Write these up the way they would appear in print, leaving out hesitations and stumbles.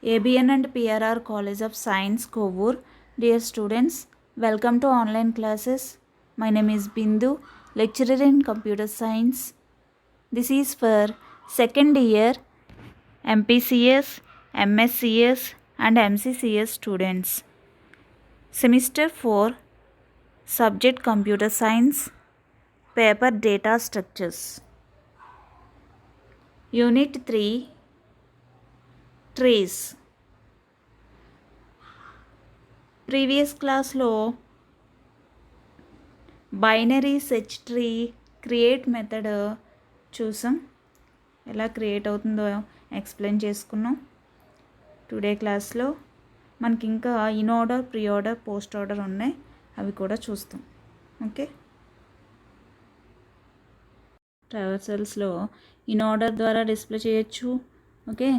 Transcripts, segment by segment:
ABN and PRR College of Science, Kovur. Dear students, welcome to online classes. My name is Bindu, lecturer in computer science. This is for second year MPCS, MSCS and MCCS students. Semester 4, subject computer science, paper data structures. Unit 3, trees. Previous క్లాస్లో binary search tree create method చూసాం, ఎలా create అవుతుందో explain చేసుకున్నాం. Today క్లాస్లో మనకి ఇంకా in order, pre order, post order ఉన్నాయి, అవి కూడా చూస్తాం. ఓకే, ట్రావర్సల్స్లో ఇన్ ఆర్డర్ ద్వారా డిస్ప్లే చేయొచ్చు. ఓకే,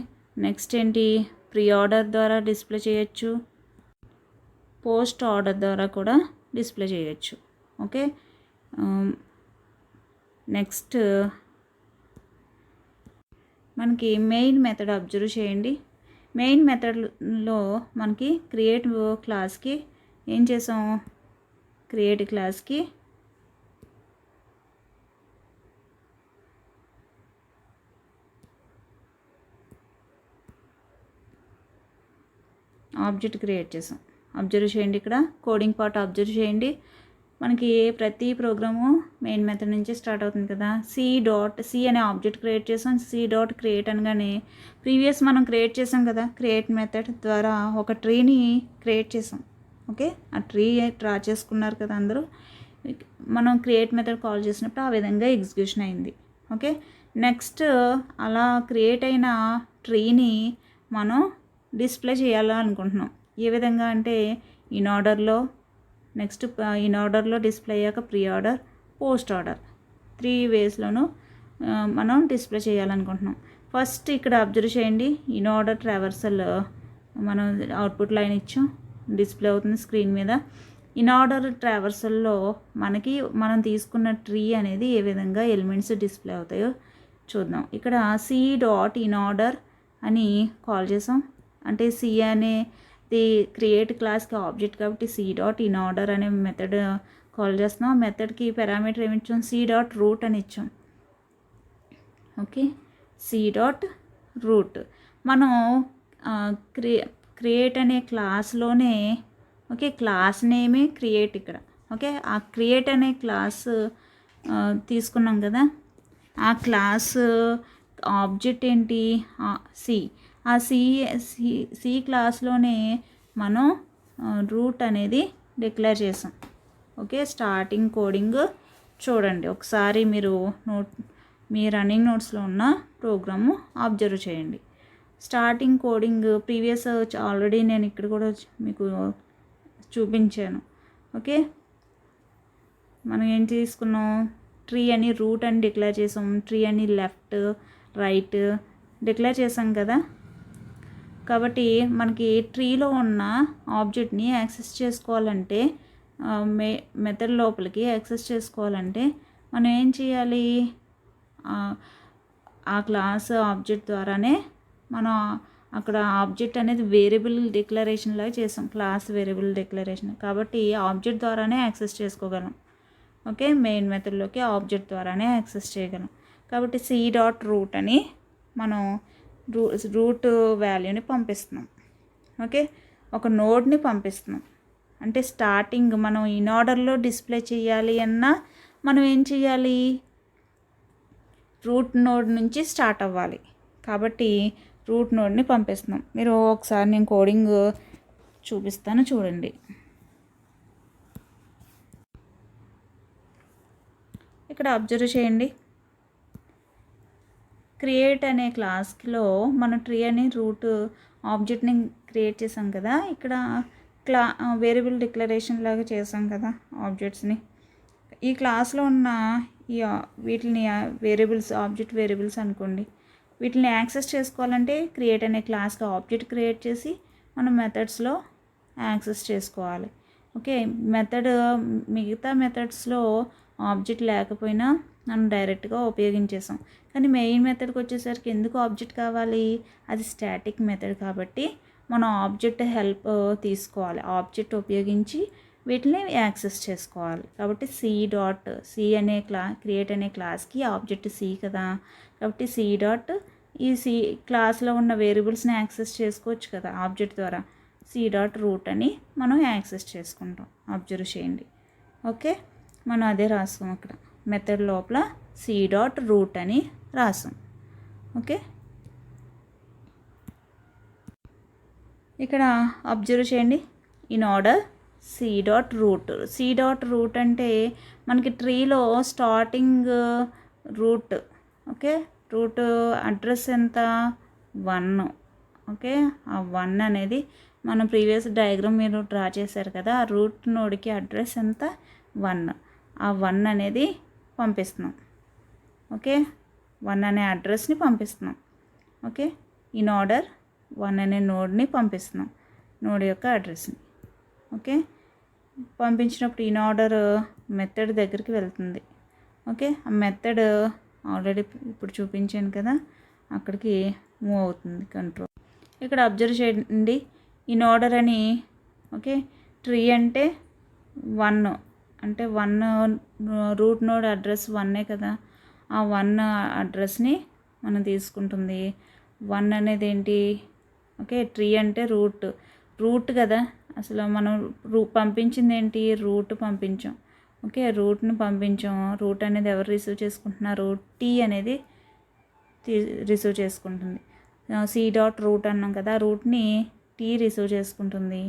నెక్స్ట్ ఏంటి, ప్రీ ఆర్డర్ ద్వారా డిస్ప్లే చేయొచ్చు, పోస్ట్ ఆర్డర్ ద్వారా కూడా డిస్ప్లే చేయొచ్చు. ఓకే, నెక్స్ట్ మనకి మెయిన్ మెథడ్ అబ్జర్వ్ చేయండి. మెయిన్ మెథడ్లో మనకి క్రియేట్ క్లాస్కి ఏం చేసాం, క్రియేట్ క్లాస్కి ఆబ్జెక్ట్ క్రియేట్ చేసాం. అబ్జర్వ్ చేయండి, ఇక్కడ కోడింగ్ పార్ట్ అబ్జర్వ్ చేయండి. మనకి ప్రతి ప్రోగ్రాము మెయిన్ మెథడ్ నుంచి స్టార్ట్ అవుతుంది కదా. సి అనే ఆబ్జెక్ట్ క్రియేట్ చేసాం. సి.క్రియేట్ అనగానే ప్రీవియస్ మనం క్రియేట్ చేసాం కదా, క్రియేట్ మెథడ్ ద్వారా ఒక ట్రీని క్రియేట్ చేసాం. ఓకే, ఆ ట్రీ డ్రా చేసుకున్నారు కదా అందరూ. మనం క్రియేట్ మెథడ్ కాల్ చేసినప్పుడు ఆ విధంగా ఎగ్జిక్యూషన్ అయింది. ఓకే, నెక్స్ట్ అలా క్రియేట్ అయిన ట్రీని మనం డిస్ప్లే చేయాలనుకుంటున్నాం. ఏ విధంగా అంటే ఇన్ ఆర్డర్లో, నెక్స్ట్ ఇన్ ఆర్డర్లో డిస్ప్లే అయ్యాక ప్రీ ఆర్డర్, పోస్ట్ ఆర్డర్, 3 వేస్లోనూ మనం డిస్ప్లే చేయాలనుకుంటున్నాం. ఫస్ట్ ఇక్కడ అబ్జర్వ్ చేయండి, ఇన్ ఆర్డర్ ట్రావర్సల్ మనం అవుట్పుట్ లైన్ ఇచ్చాం, డిస్ప్లే అవుతుంది స్క్రీన్ మీద. ఇన్ ఆర్డర్ ట్రావర్సల్లో మనకి మనం తీసుకున్న ట్రీ అనేది ఏ విధంగా ఎలిమెంట్స్ డిస్ప్లే అవుతాయో చూద్దాం. ఇక్కడ సి.ఇన్ ఆర్డర్ అని కాల్ చేసాం. అంటే సి అనేది క్రియేట్ క్లాస్కి ఆబ్జెక్ట్ కాబట్టి సి.ఇన్ ఆర్డర్ అనే మెథడ్ కాల్ చేస్తున్నాం. మెథడ్కి పారామీటర్ ఏమి ఇచ్చాం, సి.రూట్ అని ఇచ్చాం. ఓకే, సి.రూట్ మనం క్రియేట్ అనే క్లాస్లోనే, ఓకే, క్లాస్ నేమే క్రియేట్ ఇక్కడ. ఓకే, ఆ క్రియేట్ అనే క్లాస్ తీసుకున్నాం కదా, ఆ క్లాస్ ఆబ్జెక్ట్ ఏంటి, సి. ఆ సి క్లాస్లోనే మనం రూట్ అనేది డిక్లేర్ చేసాం. ఓకే, స్టార్టింగ్ కోడింగ్ చూడండి ఒకసారి, మీరు మీ రన్నింగ్ నోట్స్లో ఉన్న ప్రోగ్రాము అబ్జర్వ్ చేయండి. స్టార్టింగ్ కోడింగ్ ప్రీవియస్ ఆల్రెడీ నేను ఇక్కడ కూడా మీకు చూపించాను. ఓకే, మనం ఏం తీసుకున్నాం, ట్రీ అని రూట్ అని డిక్లేర్ చేసాం, ట్రీ అని లెఫ్ట్ రైట్ డిక్లేర్ చేసాం కదా. కాబట్టి మనకి ట్రీలో ఉన్న ఆబ్జెక్ట్ని యాక్సెస్ చేసుకోవాలంటే, మెథడ్ లోపలికి యాక్సెస్ చేసుకోవాలంటే మనం ఏం చేయాలి, ఆ క్లాస్ ఆబ్జెక్ట్ ద్వారానే మనం అక్కడ ఆబ్జెక్ట్ అనేది వేరియబుల్ డిక్లరేషన్ లాగా చేసాం, క్లాస్ వేరియబుల్ డిక్లరేషన్. కాబట్టి ఆబ్జెక్ట్ ద్వారానే యాక్సెస్ చేసుకోగలం. ఓకే, మెయిన్ మెథడ్లోకి ఆబ్జెక్ట్ ద్వారానే యాక్సెస్ చేయగలం. కాబట్టి సి.రూట్ అని మనం రూట్ వాల్యూని పంపిస్తున్నాం. ఓకే, ఒక నోడ్ని పంపిస్తున్నాం. అంటే స్టార్టింగ్ మనం ఇన్ ఆర్డర్లో డిస్ప్లే చేయాలి అన్నా మనం ఏం చేయాలి, రూట్ నోడ్ నుంచి స్టార్ట్ అవ్వాలి. కాబట్టి రూట్ నోడ్ని పంపిస్తున్నాం. మీరు ఒకసారి నేను కోడింగ్ చూపిస్తాను చూడండి. ఇక్కడ అబ్జర్వ్ చేయండి, క్రియేట్ అనే క్లాస్లో మనం ట్రీ అని రూట్ ఆబ్జెక్ట్ని క్రియేట్ చేసాం కదా. ఇక్కడ వేరియబుల్ డిక్లరేషన్ లాగా చేసాం కదా ఆబ్జెక్ట్స్ని. ఈ క్లాస్లో ఉన్న వీటిని వేరియబుల్స్, ఆబ్జెక్ట్ వేరియబుల్స్ అనుకోండి. వీటిని యాక్సెస్ చేసుకోవాలంటే క్రియేట్ అనే క్లాస్కి ఆబ్జెక్ట్ క్రియేట్ చేసి మనం మెథడ్స్లో యాక్సెస్ చేసుకోవాలి. ఓకే, మిగతా మెథడ్స్లో ఆబ్జెక్ట్ లేకపోయినా మనం డైరెక్ట్గా ఉపయోగించేసాం. కానీ మెయిన్ మెథడ్కి వచ్చేసరికి ఎందుకు ఆబ్జెక్ట్ కావాలి, అది స్టాటిక్ మెథడ్ కాబట్టి మనం ఆబ్జెక్ట్ హెల్ప్ తీసుకోవాలి, ఆబ్జెక్ట్ ఉపయోగించి వీటిని యాక్సెస్ చేసుకోవాలి. కాబట్టి సి అనే క్రియేట్ అనే క్లాస్కి ఆబ్జెక్ట్ సి కదా, కాబట్టి సి డాట్ ఈ సి క్లాస్లో ఉన్న వేరియబుల్స్ని యాక్సెస్ చేసుకోవచ్చు కదా ఆబ్జెక్ట్ ద్వారా. సి డాట్ రూట్ అని మనం యాక్సెస్ చేసుకుంటాం. అబ్జర్వ్ చేయండి. ఓకే, మనం అదే రాసాం అక్కడ మెథడ్ లోపల సి డాట్ రూట్ అని రాసాం. ఓకే, ఇక్కడ అబ్జర్వ్ చేయండి. In order C dot root అంటే మనకి ట్రీలో starting root. Okay, root address ఎంత 1. ఓకే, ఆ 1 అనేది మనం ప్రీవియస్ డయాగ్రామ్ మీరు డ్రా చేశారు కదా, ఆ రూట్ నోడ్కి అడ్రస్ ఎంత 1. ఆ 1 అనేది పంపిస్తున్నాం. ఓకే, 1 అనే అడ్రస్ని పంపిస్తున్నాం. ఓకే, ఇన్ ఆర్డర్ 1 అనే నోడ్ని పంపిస్తున్నాం, నోడ్ యొక్క అడ్రస్ని. ఓకే, పంపించినప్పుడు ఇన్ ఆర్డర్ మెథడ్ దగ్గరికి వెళ్తుంది. ఓకే, ఆ మెథడ్ ఆల్రెడీ ఇప్పుడు చూపించాను కదా, అక్కడికి మూవ్ అవుతుంది కంట్రోల్. ఇక్కడ అబ్జర్వ్ చేయండి, ఇన్ ఆర్డర్ అని. ఓకే, ట్రీ అంటే 1 అంటే 1 రూట్ నోడ్ అడ్రస్ 1 కదా, ఆ 1 అడ్రస్ని మనం తీసుకుంటుంది. 1 అనేది ఏంటి, ఓకే, ట్రీ అంటే రూట్ కదా, అసలు మనం పంపించింది ఏంటి, రూట్ పంపించాం. ఓకే, రూట్ని పంపించాం. రూట్ అనేది ఎవరు రిసీవ్ చేసుకుంటున్నారు, టీ అనేది రిసీవ్ చేసుకుంటుంది. సి డాట్ రూట్ అన్నాం కదా, రూట్ని టీ రిసీవ్ చేసుకుంటుంది.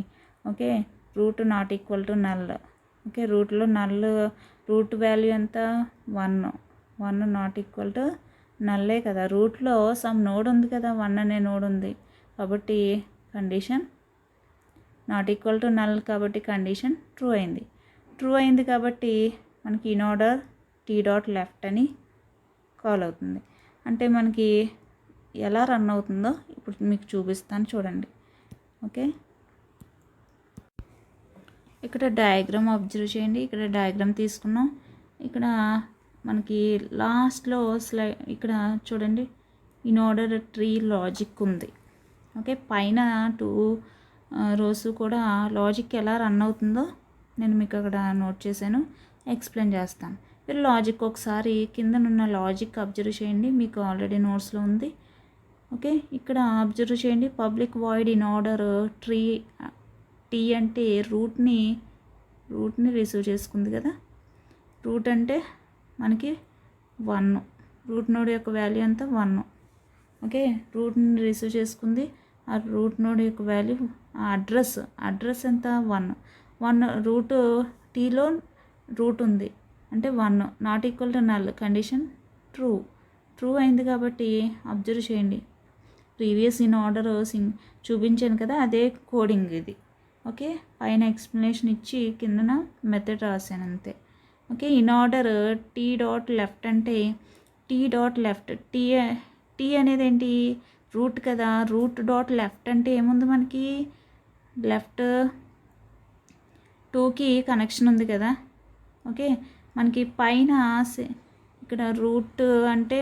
Okay, root not equal to null. Okay, రూట్లో నల్ రూట్ వాల్యూ ఎంత 1 నాట్ ఈక్వల్ టు నల్లే కదా, రూట్లో సమ్ నోడ్ ఉంది కదా, 1 అనే నోడ్ ఉంది కాబట్టి condition not equal to null, కాబట్టి కండిషన్ ట్రూ అయింది కాబట్టి మనకి in order T dot left అని కాల్ అవుతుంది. అంటే మనకి ఎలా రన్ అవుతుందో ఇప్పుడు మీకు చూపిస్తాను చూడండి. ఓకే, ఇక్కడ డయాగ్రామ్ అబ్జర్వ్ చేయండి. ఇక్కడ డయాగ్రామ్ తీసుకున్నాం. ఇక్కడ మనకి లాస్ట్లో ఇక్కడ చూడండి, ఇన్ ఆర్డర్ ట్రీ లాజిక్ ఉంది. ఓకే, పైన 2 రోస్ కూడా లాజిక్ ఎలా రన్ అవుతుందో నేను మీకు అక్కడ నోట్ చేశాను, ఎక్స్ప్లెయిన్ చేస్తాను. మీరు లాజిక్ ఒకసారి కిందనున్న లాజిక్ అబ్జర్వ్ చేయండి, మీకు ఆల్రెడీ నోట్స్లో ఉంది. ఓకే, ఇక్కడ అబ్జర్వ్ చేయండి, public void in order tree T అంటే రూట్ని రిసీవ్ చేసుకుంది కదా, రూట్ అంటే మనకి 1, రూట్ నోడ్ యొక్క వాల్యూ ఎంత 1. ఓకే, రూట్ని రిసీవ్ చేసుకుంది. ఆ రూట్ నోడ్ యొక్క వాల్యూ అడ్రస్ ఎంత 1 రూట్ టీలో రూట్ ఉంది అంటే 1 not equal to null, condition true అయింది కాబట్టి అబ్జర్వ్ చేయండి. ప్రీవియస్ ఇన్ ఆర్డర్ చూపించాను కదా, అదే కోడింగ్ ఇది. ఓకే, పైన ఎక్స్ప్లెనేషన్ ఇచ్చి కిందన మెథడ్ రాశాను అంతే. Okay, in order T dot left అంటే టీ అనేది ఏంటి, రూట్ కదా, రూట్ డాట్ లెఫ్ట్ అంటే ఏముంది మనకి, లెఫ్ట్ 2కి కనెక్షన్ ఉంది కదా. ఓకే, మనకి పైన ఇక్కడ రూట్ అంటే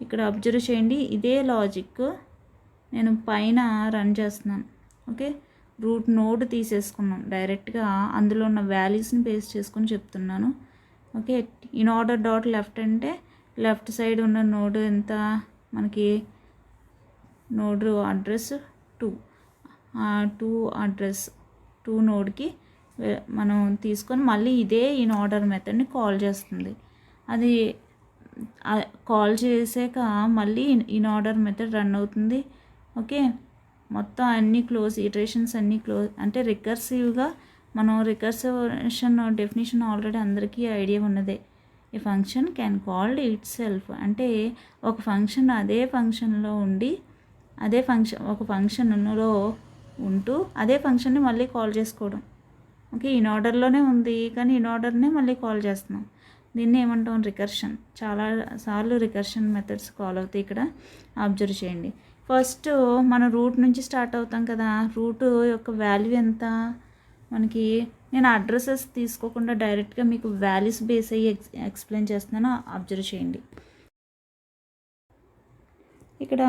ఇక్కడ అబ్జర్వ్ చేయండి, ఇదే లాజిక్ నేను పైన రన్ చేస్తున్నాను. ఓకే, రూట్ నోడ్ తీసేసుకున్నాం, డైరెక్ట్గా అందులో ఉన్న వాల్యూస్ని పేస్ట్ చేసుకొని చెప్తున్నాను. Okay, in order dot left అంటే లెఫ్ట్ సైడ్ ఉన్న నోడ్ ఎంత మనకి, నోడ్ అడ్రస్ 2 నోడ్కి మనం తీసుకొని మళ్ళీ ఇదే ఇన్ ఆర్డర్ మెథడ్ని కాల్ చేస్తుంది. అది కాల్ చేసాక మళ్ళీ ఇన్ ఆర్డర్ మెథడ్ రన్ అవుతుంది. ఓకే, మొత్తం అన్ని ఇటరేషన్స్ అన్నీ క్లోజ్ అంటే రికర్సివ్గా మనం రికర్సివేషన్ డెఫినేషన్ ఆల్రెడీ అందరికీ ఐడియా ఉన్నదే. A function can called itself అంటే ఒక ఫంక్షన్ అదే ఫంక్షన్లో ఉండి ఒక ఫంక్షన్లో ఉంటూ అదే ఫంక్షన్ని మళ్ళీ కాల్ చేసుకోవడం. ఓకే, ఇన్ ఆర్డర్లోనే ఉంది కానీ ఇన్ ఆర్డర్నే మళ్ళీ కాల్ చేస్తున్నాం. దీన్ని ఏమంటాం, రికర్షన్. చాలా సార్లు రికర్షన్ మెథడ్స్ కాల్ అవుతాయి. ఇక్కడ అబ్జర్వ్ చేయండి, ఫస్ట్ మనం రూట్ నుంచి స్టార్ట్ అవుతాం కదా, రూట్ యొక్క వాల్యూ ఎంత మనకి నేను అడ్రసెస్ తీసుకోకుండా డైరెక్ట్గా మీకు వాల్యూస్ బేస్ అయ్యి ఎక్స్ప్లెయిన్ చేస్తున్నాను, అబ్జర్వ్ చేయండి. ఇక్కడ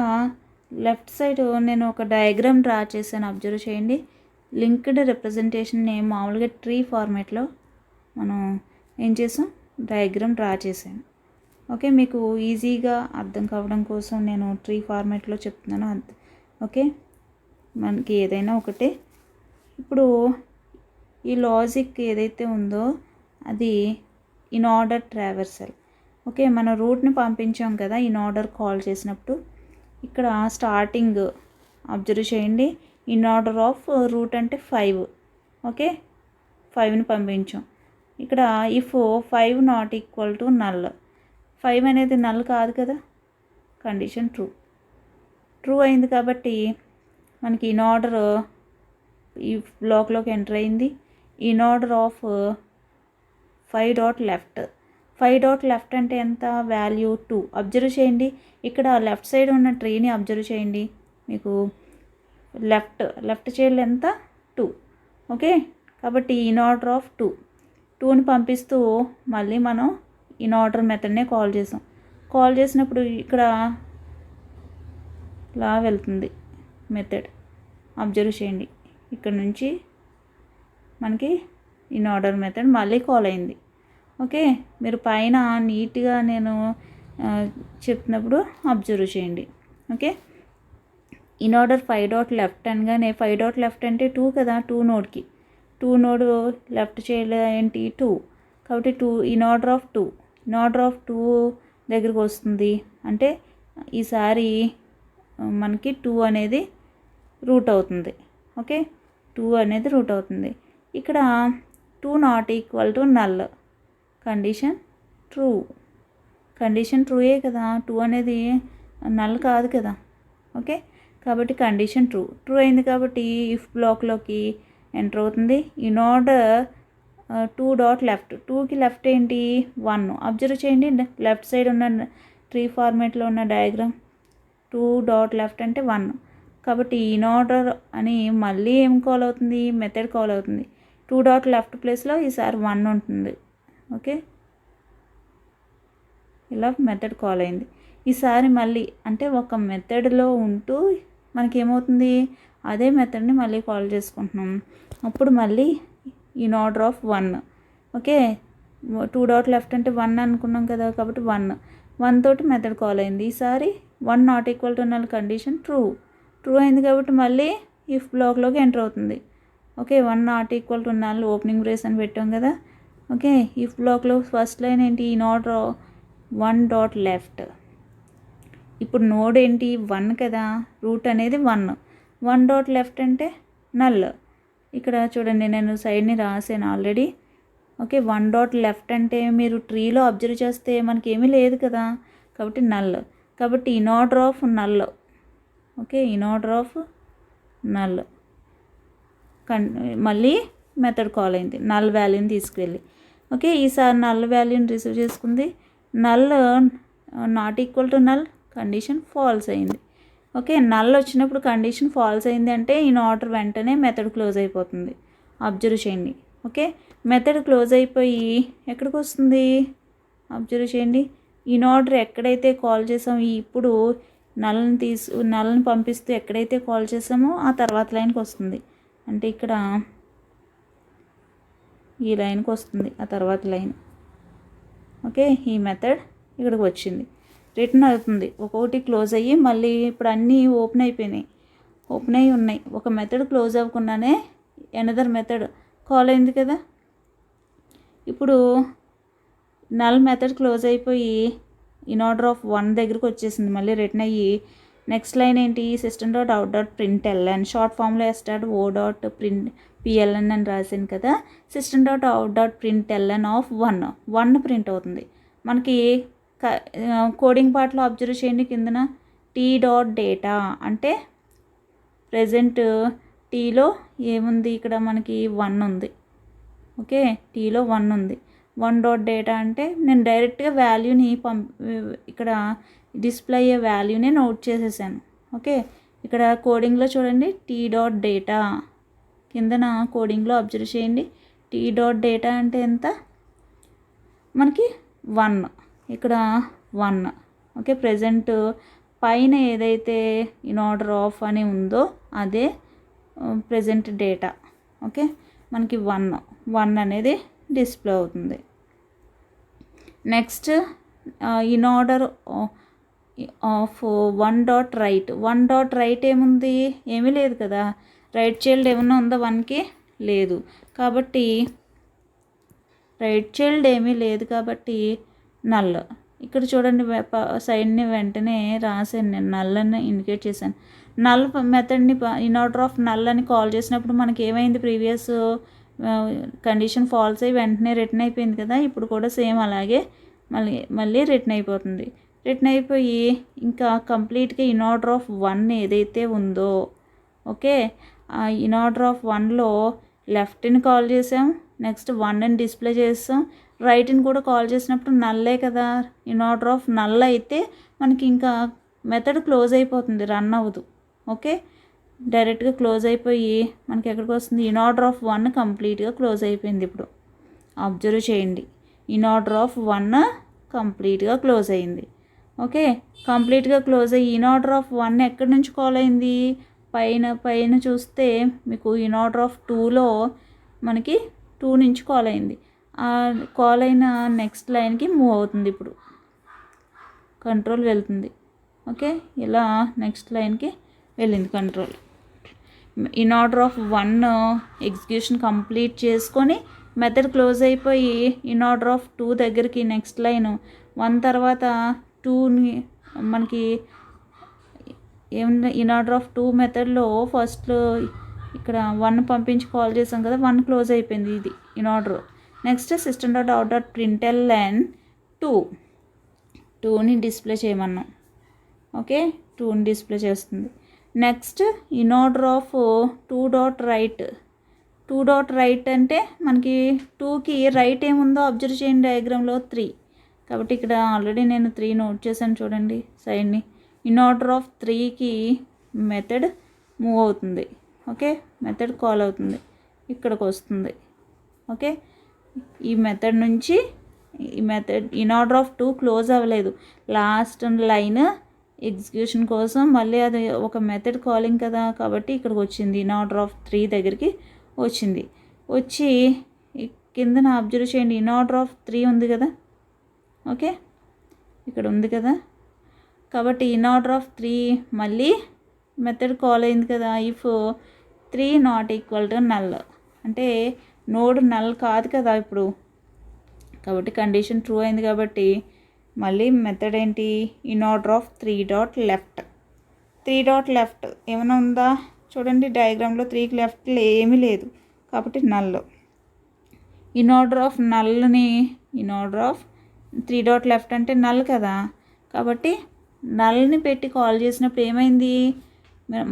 లెఫ్ట్ సైడ్ నేను ఒక డయాగ్రామ్ డ్రా చేశాను, అబ్జర్వ్ చేయండి. లింక్డ్ రిప్రజెంటేషన్ని మామూలుగా ట్రీ ఫార్మేట్లో మనం ఏం చేసాం, డయాగ్రామ్ డ్రా చేశాను. ఓకే, మీకు ఈజీగా అర్థం కావడం కోసం నేను ట్రీ ఫార్మేట్లో చెప్తున్నాను అంతే. ఓకే, మనకి ఏదైనా ఒకటే. ఇప్పుడు ఈ లాజిక్ ఏదైతే ఉందో అది ఇన్ ఆర్డర్ ట్రావర్సల్. ఓకే, మన రూట్ని పంపించాం కదా ఇన్ ఆర్డర్ కాల్ చేసినప్పుడు. ఇక్కడ స్టార్టింగ్ అబ్జర్వ్ చేయండి, ఇన్ ఆర్డర్ ఆఫ్ రూట్ అంటే 5. ఓకే, 5ని పంపించాం. ఇక్కడ if 5 not equal to null, 5 అనేది నల్ కాదు కదా, కండిషన్ ట్రూ అయింది. కాబట్టి మనకి ఇన్ ఆర్డర్ ఈ బ్లాక్లోకి ఎంటర్ అయింది. In order of 5 dot left, 5 dot left అంటే ఎంత, వాల్యూ 2. అబ్జర్వ్ చేయండి, ఇక్కడ లెఫ్ట్ సైడ్ ఉన్న ట్రీని అబ్జర్వ్ చేయండి. మీకు లెఫ్ట్ చైల్డ్ ఎంత, 2. ఓకే, కాబట్టి ఇన్ ఆర్డర్ ఆఫ్ 2ని పంపిస్తూ మళ్ళీ మనం ఇన్ ఆర్డర్ మెథడ్నే కాల్ చేసాం. కాల్ చేసినప్పుడు ఇక్కడ ఇలా వెళ్తుంది మెథడ్, అబ్జర్వ్ చేయండి. ఇక్కడ నుంచి మనకి ఇన్ ఆర్డర్ మెథడ్ మళ్ళీ కాల్ అయింది. ఓకే, మీరు పైన నీట్గా నేను చెప్తున్నప్పుడు అబ్జర్వ్ చేయండి. Okay, in order 5 dot left అనగానే 5 డాట్ లెఫ్ట్ అంటే 2 కదా, 2 నోడ్కి 2 నోడ్ లెఫ్ట్ చైల్డ్ ఏంటి 2, కాబట్టి 2 in order of 2, in order of 2 దగ్గరికి వస్తుంది. అంటే ఈసారి మనకి 2 అనేది రూట్ అవుతుంది. ఓకే, 2 అనేది రూట్ అవుతుంది. ఇక్కడ 2 not equal to null, condition ట్రూయే కదా, 2 అనేది నల్ కాదు కదా. ఓకే, కాబట్టి కండిషన్ ట్రూ అయింది. కాబట్టి ఇఫ్ బ్లాక్లోకి ఎంటర్ అవుతుంది. ఇన్ ఆర్డర్ 2 డాట్ లెఫ్ట్, 2కి లెఫ్ట్ ఏంటి 1. అబ్జర్వ్ చేయండి, లెఫ్ట్ సైడ్ ఉన్న ట్రీ ఫార్మేట్లో ఉన్న డయాగ్రామ్ 2 డాట్ లెఫ్ట్ అంటే 1. కాబట్టి ఇన్ ఆర్డర్ అని మళ్ళీ ఏం కాల్ అవుతుంది, మెథడ్ కాల్ అవుతుంది. 2 డాట్ లెఫ్ట్ ప్లేస్లో ఈసారి 1 ఉంటుంది. ఓకే, ఇలా మెథడ్ కాల్ అయింది. ఈసారి మళ్ళీ అంటే ఒక మెథడ్లో ఉంటూ మనకి ఏమవుతుంది, అదే మెథడ్ని మళ్ళీ కాల్ చేసుకుంటున్నాం. అప్పుడు మళ్ళీ in order of 1. Okay, 2 dot left అంటే 1 అనుకున్నాం కదా, కాబట్టి 1 తోటి మెథడ్ కాల్ అయింది. ఈసారి 1 not equal to null, condition true అయింది. కాబట్టి మళ్ళీ ఇఫ్ బ్లాక్లోకి ఎంటర్ అవుతుంది. Okay, 1 not equal to null opening brace అని పెట్టాం కదా. ఓకే, ఇఫ్ బ్లాక్లో ఫస్ట్ లైన్ ఏంటి, ఇన్ ఆర్డర్ 1 డాట్ లెఫ్ట్. ఇప్పుడు నోడ్ ఏంటి 1 కదా, రూట్ అనేది 1 డాట్ లెఫ్ట్ అంటే నల్. ఇక్కడ చూడండి, నేను సైడ్ని రాసాను ఆల్రెడీ. ఓకే, 1 డాట్ లెఫ్ట్ అంటే మీరు ట్రీలో అబ్జర్వ్ చేస్తే మనకి ఏమీ లేదు కదా, కాబట్టి నల్. కాబట్టి in order of null. Okay, in order of null మళ్ళీ మెథడ్ కాల్ అయింది, నల్ వాల్యూని తీసుకువెళ్ళి. ఓకే, ఈసారి నల్ వాల్యూని రిసీవ్ చేసుకుంది. Null not equal to null, condition false అయింది. ఓకే, నల్ వచ్చినప్పుడు కండిషన్ ఫాల్స్ అయింది అంటే ఇన్ ఆర్డర్ వెంటనే మెథడ్ క్లోజ్ అయిపోతుంది. అబ్జర్వ్ చేయండి. ఓకే, మెథడ్ క్లోజ్ అయిపోయి ఎక్కడికి వస్తుంది, అబ్జర్వ్ చేయండి. ఇన్ ఆర్డర్ ఎక్కడైతే కాల్ చేసామో ఇప్పుడు నల్ని పంపిస్తూ ఎక్కడైతే కాల్ చేసామో ఆ తర్వాత లైన్కి వస్తుంది. అంటే ఇక్కడ ఈ లైన్కి వస్తుంది ఆ తర్వాత లైన్. ఓకే, ఈ మెథడ్ ఇక్కడికి వచ్చింది, రిటర్న్ అవుతుంది. ఒక్కొక్కటి క్లోజ్ అయ్యి మళ్ళీ ఇప్పుడు అన్నీ ఓపెన్ అయ్యి ఉన్నాయి. ఒక మెథడ్ క్లోజ్ అవ్వకుండానే ఎనదర్ మెథడ్ కాల్ అయింది కదా. ఇప్పుడు నల్ మెథడ్ క్లోజ్ అయిపోయి ఇన్ ఆర్డర్ ఆఫ్ 1 దగ్గరికి వచ్చేసింది, మళ్ళీ రిటర్న్ అయ్యి నెక్స్ట్ లైన్ ఏంటి, system dot out dot print LN, short ఫామ్లో S dot O dot print PLN అని రాశాను కదా. System dot out dot print LN of 1 print అవుతుంది. మనకి కోడింగ్ పార్ట్లో అబ్జర్వ్ చేయండి, కిందన టీ డాట్ డేటా అంటే ప్రజెంట్ టీలో ఏముంది, ఇక్కడ మనకి 1 ఉంది. ఓకే, టీలో 1 ఉంది. 1 డాట్ డేటా అంటే నేను డైరెక్ట్గా వాల్యూని ఇక్కడ డిస్ప్లే అయ్యే వాల్యూనే నోట్ చేసేసాను. ఓకే, ఇక్కడ కోడింగ్లో చూడండి టీ డాట్ డేటా కిందన కోడింగ్లో అబ్జర్వ్ చేయండి. టీ డాట్ డేటా అంటే ఎంత, మనకి 1, ఇక్కడ 1. ఓకే, ప్రజెంట్ పైన ఏదైతే ఇన్ ఆర్డర్ ఆఫ్ అని ఉందో అదే ప్రజెంట్ డేటా. ఓకే, మనకి 1 అనేది డిస్ప్లే అవుతుంది. Next in order of 1 dot right. 1 dot right ఏముంది, ఏమీ లేదు కదా. రైట్ చైల్డ్ ఏమన్నా ఉందా 1కి, లేదు. కాబట్టి రైట్ చైల్డ్ ఏమీ లేదు కాబట్టి నల్. ఇక్కడ చూడండి సైడ్ని వెంటనే రాశాను నేను, నల్ అని ఇండికేట్ చేశాను. నల్ మెథడ్ని ఇన్ ఆర్డర్ ఆఫ్ నల్ అని కాల్ చేసినప్పుడు మనకి ఏమైంది, ప్రీవియస్ కండిషన్ ఫాల్స్ అయ్యి వెంటనే రిటర్న్ అయిపోయింది కదా. ఇప్పుడు కూడా సేమ్ అలాగే మళ్ళీ రిటర్న్ అయిపోతుంది. రిటర్న్ అయిపోయి ఇంకా కంప్లీట్గా ఇన్ ఆర్డర్ ఆఫ్ 1 ఏదైతే ఉందో, ఓకే, ఇన్ ఆర్డర్ ఆఫ్ 1లో లెఫ్ట్ని కాల్ చేసాం, నెక్స్ట్ 1ని డిస్ప్లే చేస్తాం, రైట్ని కూడా కాల్ చేసినప్పుడు నల్లే కదా. ఇన్ ఆర్డర్ ఆఫ్ నల్ అయితే మనకి ఇంకా మెథడ్ క్లోజ్ అయిపోతుంది, రన్ అవ్వదు. ఓకే, డైరెక్ట్గా క్లోజ్ అయిపోయి మనకి ఎక్కడికి వస్తుంది, ఇన్ ఆర్డర్ ఆఫ్ 1 కంప్లీట్గా క్లోజ్ అయిపోయింది. ఇప్పుడు అబ్జర్వ్ చేయండి, ఇన్ ఆర్డర్ ఆఫ్ 1 కంప్లీట్గా క్లోజ్ అయింది. ఓకే, కంప్లీట్గా క్లోజ్ అయ్యి ఇన్ ఆర్డర్ ఆఫ్ 1 ఎక్కడి నుంచి కాల్ అయింది, పైన చూస్తే మీకు ఇన్ ఆర్డర్ ఆఫ్ 2లో మనకి 2 నుంచి కాల్ అయింది. కాల్ అయిన నెక్స్ట్ లైన్కి మూవ్ అవుతుంది. ఇప్పుడు కంట్రోల్ వెళ్తుంది. ఓకే, ఇలా నెక్స్ట్ లైన్కి వెళ్ళింది control. In order of 1 execution complete చేసుకొని మెథడ్ క్లోజ్ అయిపోయి ఇన్ ఆర్డర్ ఆఫ్ 2 దగ్గరికి నెక్స్ట్ లైన్ 1 తర్వాత 2ని మనకి ఏమన్నా ఇన్ ఆర్డర్ ఆఫ్ 2 మెథడ్లో ఫస్ట్లో ఇక్కడ 1 పంపించి కాల్ చేసాం కదా, 1 క్లోజ్ అయిపోయింది. ఇది in order. Next system dot out dot println 2ని డిస్ప్లే చేయమన్నాం. ఓకే, 2ని డిస్ప్లే చేస్తుంది. Next in order of 2 dot right. 2 dot right అంటే మనకి 2కి రైట్ ఏముందో అబ్జర్వ్ చేయండి డయాగ్రామ్లో, 3. కాబట్టి ఇక్కడ ఆల్రెడీ నేను 3 నోట్ చేశాను చూడండి సైడ్ని. ఇన్ ఆర్డర్ ఆఫ్ 3కి మెథడ్ మూవ్ అవుతుంది. ఓకే, మెథడ్ కాల్ అవుతుంది, ఇక్కడికి వస్తుంది. ఓకే, ఈ మెథడ్ నుంచి ఈ method in order of 2 close అవ్వలేదు, లాస్ట్ లైన్ ఎగ్జిక్యూషన్ కోసం మళ్ళీ అది ఒక మెథడ్ కాలింగ్ కదా, కాబట్టి ఇక్కడికి వచ్చింది. ఇన్ ఆర్డర్ ఆఫ్ 3 దగ్గరికి వచ్చింది. వచ్చి కిందన అబ్జర్వ్ చేయండి, ఇన్ ఆర్డర్ ఆఫ్ 3 ఉంది కదా. ఓకే, ఇక్కడ ఉంది కదా. కాబట్టి ఇన్ ఆర్డర్ ఆఫ్ 3 మళ్ళీ మెథడ్ కాల్ అయింది కదా. If 3 not equal to null అంటే నోడ్ నల్ కాదు కదా ఇప్పుడు. కాబట్టి కండిషన్ ట్రూ అయింది కాబట్టి మళ్ళీ మెథడ్ ఏంటి, in order of 3 dot left. 3 dot left ఏమైనా ఉందా చూడండి డయాగ్రామ్లో, 3కి లెఫ్ట్లో ఏమీ లేదు కాబట్టి నల్. ఇన్ ఆర్డర్ ఆఫ్ నల్ని in order of 3 dot left అంటే నల్ కదా. కాబట్టి నల్ని పెట్టి కాల్ చేసినప్పుడు ఏమైంది,